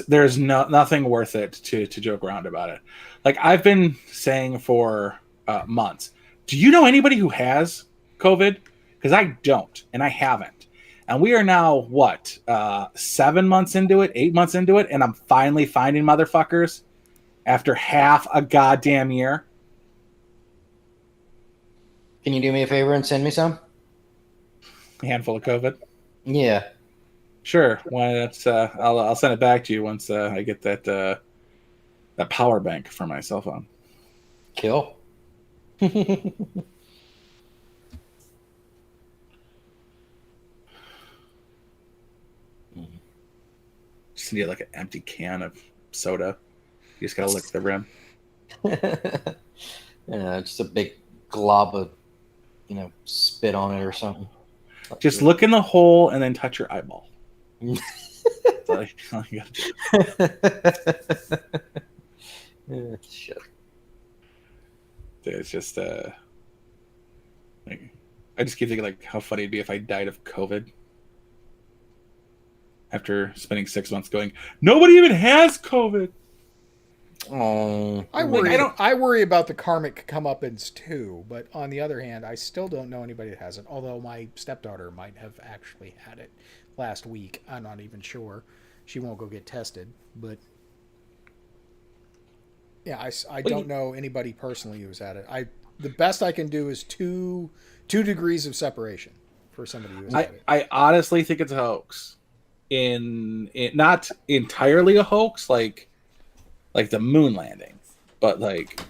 there's nothing worth it to joke around about it. Like, I've been saying for months, do you know anybody who has COVID? Because I don't, and I haven't. And we are now, 7 months into it, 8 months into it, and I'm finally finding motherfuckers after half a goddamn year. Can you do me a favor and send me some? A handful of COVID. Yeah. Sure. Why? That's I'll send it back to you once I get that power bank for my cell phone. Kill. Just need like an empty can of soda. You just gotta lick the rim. Just a big glob of, spit on it or something. Just look in the hole and then touch your eyeball. That's all you gotta do. Shit. It's just I just keep thinking like how funny it'd be if I died of COVID. After spending 6 months going, nobody even has COVID. Oh, I worry about the karmic comeuppance too, but on the other hand, I still don't know anybody that has it. Although my stepdaughter might have actually had it last week. I'm not even sure. She won't go get tested, but yeah, I don't know anybody personally who's had it. The best I can do is two degrees of separation for somebody who's had it. I honestly think it's a hoax. In not entirely a hoax, like the moon landing, but like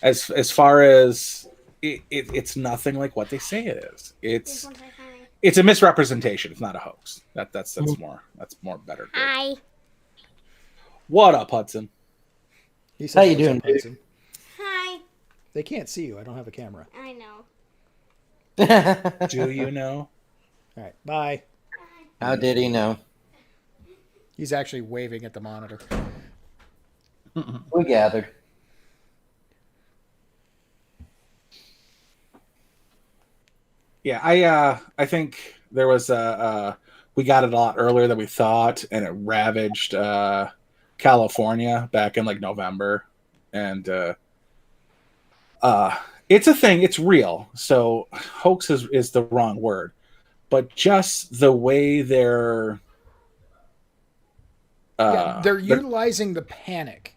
as far as it's nothing like what they say it is. It's a misrepresentation. It's not a hoax. That's more better. Hi. What up, Hudson? He says, how you doing, dude? Hudson. Hi. They can't see you. I don't have a camera. I know. Do you know? All right, bye. How did he know? He's actually waving at the monitor. We gathered. Yeah, I think there was we got it a lot earlier than we thought, and it ravaged California back in like November, and it's a thing. It's real. So hoax is the wrong word, but just the way they're utilizing the panic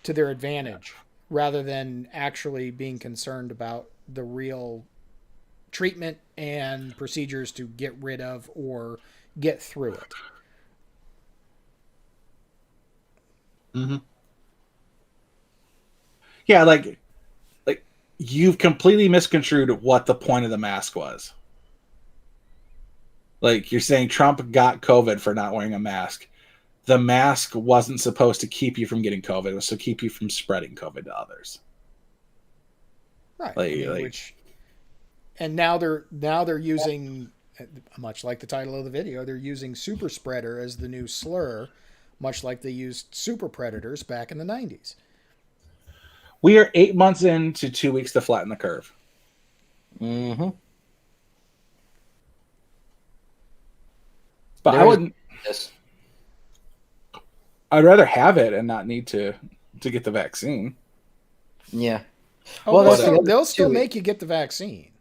to their advantage rather than actually being concerned about the real treatment and procedures to get rid of or get through it. Mm-hmm. Yeah, like you've completely misconstrued what the point of the mask was. Like, you're saying Trump got COVID for not wearing a mask. The mask wasn't supposed to keep you from getting COVID. It was to keep you from spreading COVID to others. Right. And now they're using, much like the title of the video, they're using super spreader as the new slur, much like they used super predators back in the 90s. We are 8 months into 2 weeks to flatten the curve. Mm-hmm. But I wouldn't. Yes. I'd rather have it and not need to get the vaccine. Yeah. Oh, Well, they'll that's the still, other they'll thing, still too. make you get the vaccine.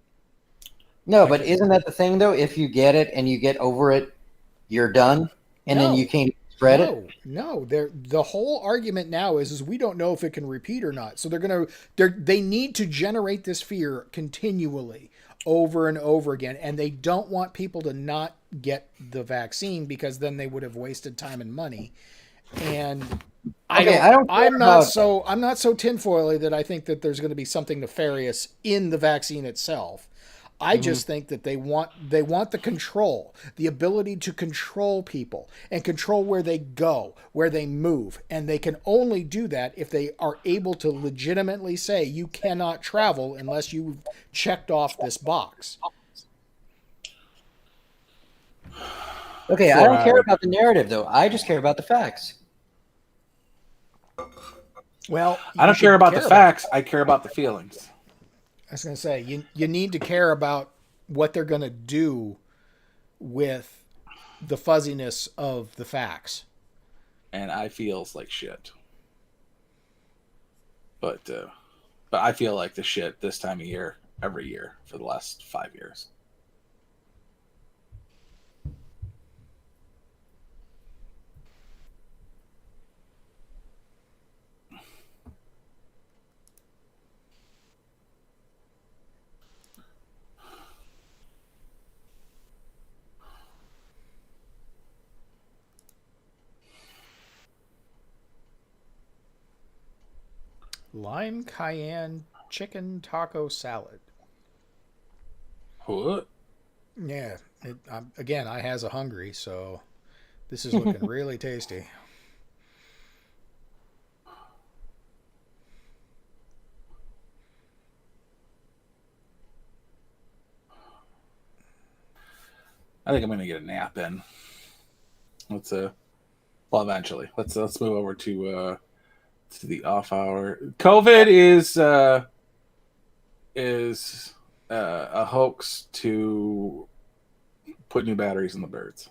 No, but isn't that the thing though? If you get it and you get over it, you're done, and then No. you can't spread it. No. The whole argument now is we don't know if it can repeat or not. So they need to generate this fear continually over and over again, and they don't want people to not get the vaccine because then they would have wasted time and money. And Okay, I don't care I'm not about- so tinfoily that I think that there's going to be something nefarious in the vaccine itself. I just think that they want the control, the ability to control people and control where they go, where they move, and they can only do that if they are able to legitimately say you cannot travel unless you've checked off this box. Okay, I don't care about the narrative though. I just care about the facts. Well, I don't care about the facts. I care about the feelings. I was going to say, you need to care about what they're going to do with the fuzziness of the facts. And I feels like shit. But I feel like the shit this time of year, every year for the last 5 years. Lime cayenne chicken taco salad. What? Yeah. Again, I has a hungry, so this is looking really tasty. I think I'm gonna get a nap in. Well, eventually. Let's move over to the off hour. COVID is a hoax to put new batteries in the birds.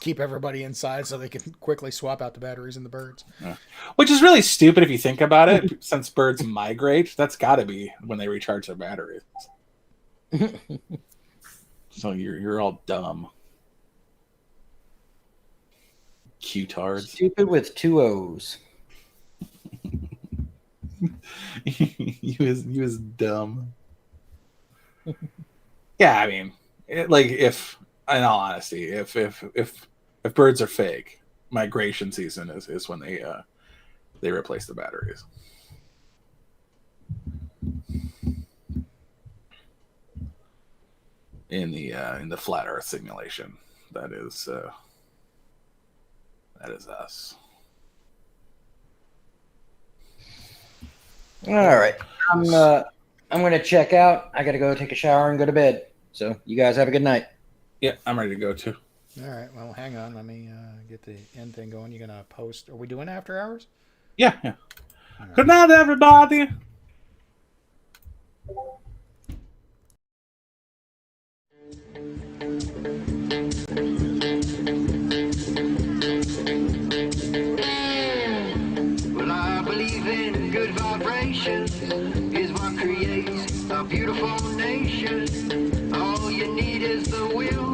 Keep everybody inside so they can quickly swap out the batteries in the birds. Yeah. Which is really stupid if you think about it. Since birds migrate, that's got to be when they recharge their batteries. So you're all dumb. Cutards. Stupid with 2 O's. you is dumb. Yeah, I mean, if in all honesty, if birds are fake, migration season is when they replace the batteries. In the flat Earth simulation, that is us. All right, I'm gonna check out. I gotta go take a shower and go to bed. So you guys have a good night. Yeah, I'm ready to go too. All right. Well, hang on. Let me get the end thing going. You're gonna post. Are we doing after hours? Yeah. Right. Good night, everybody. Well, I believe in good vibrations is what creates a beautiful nation. All you need is the will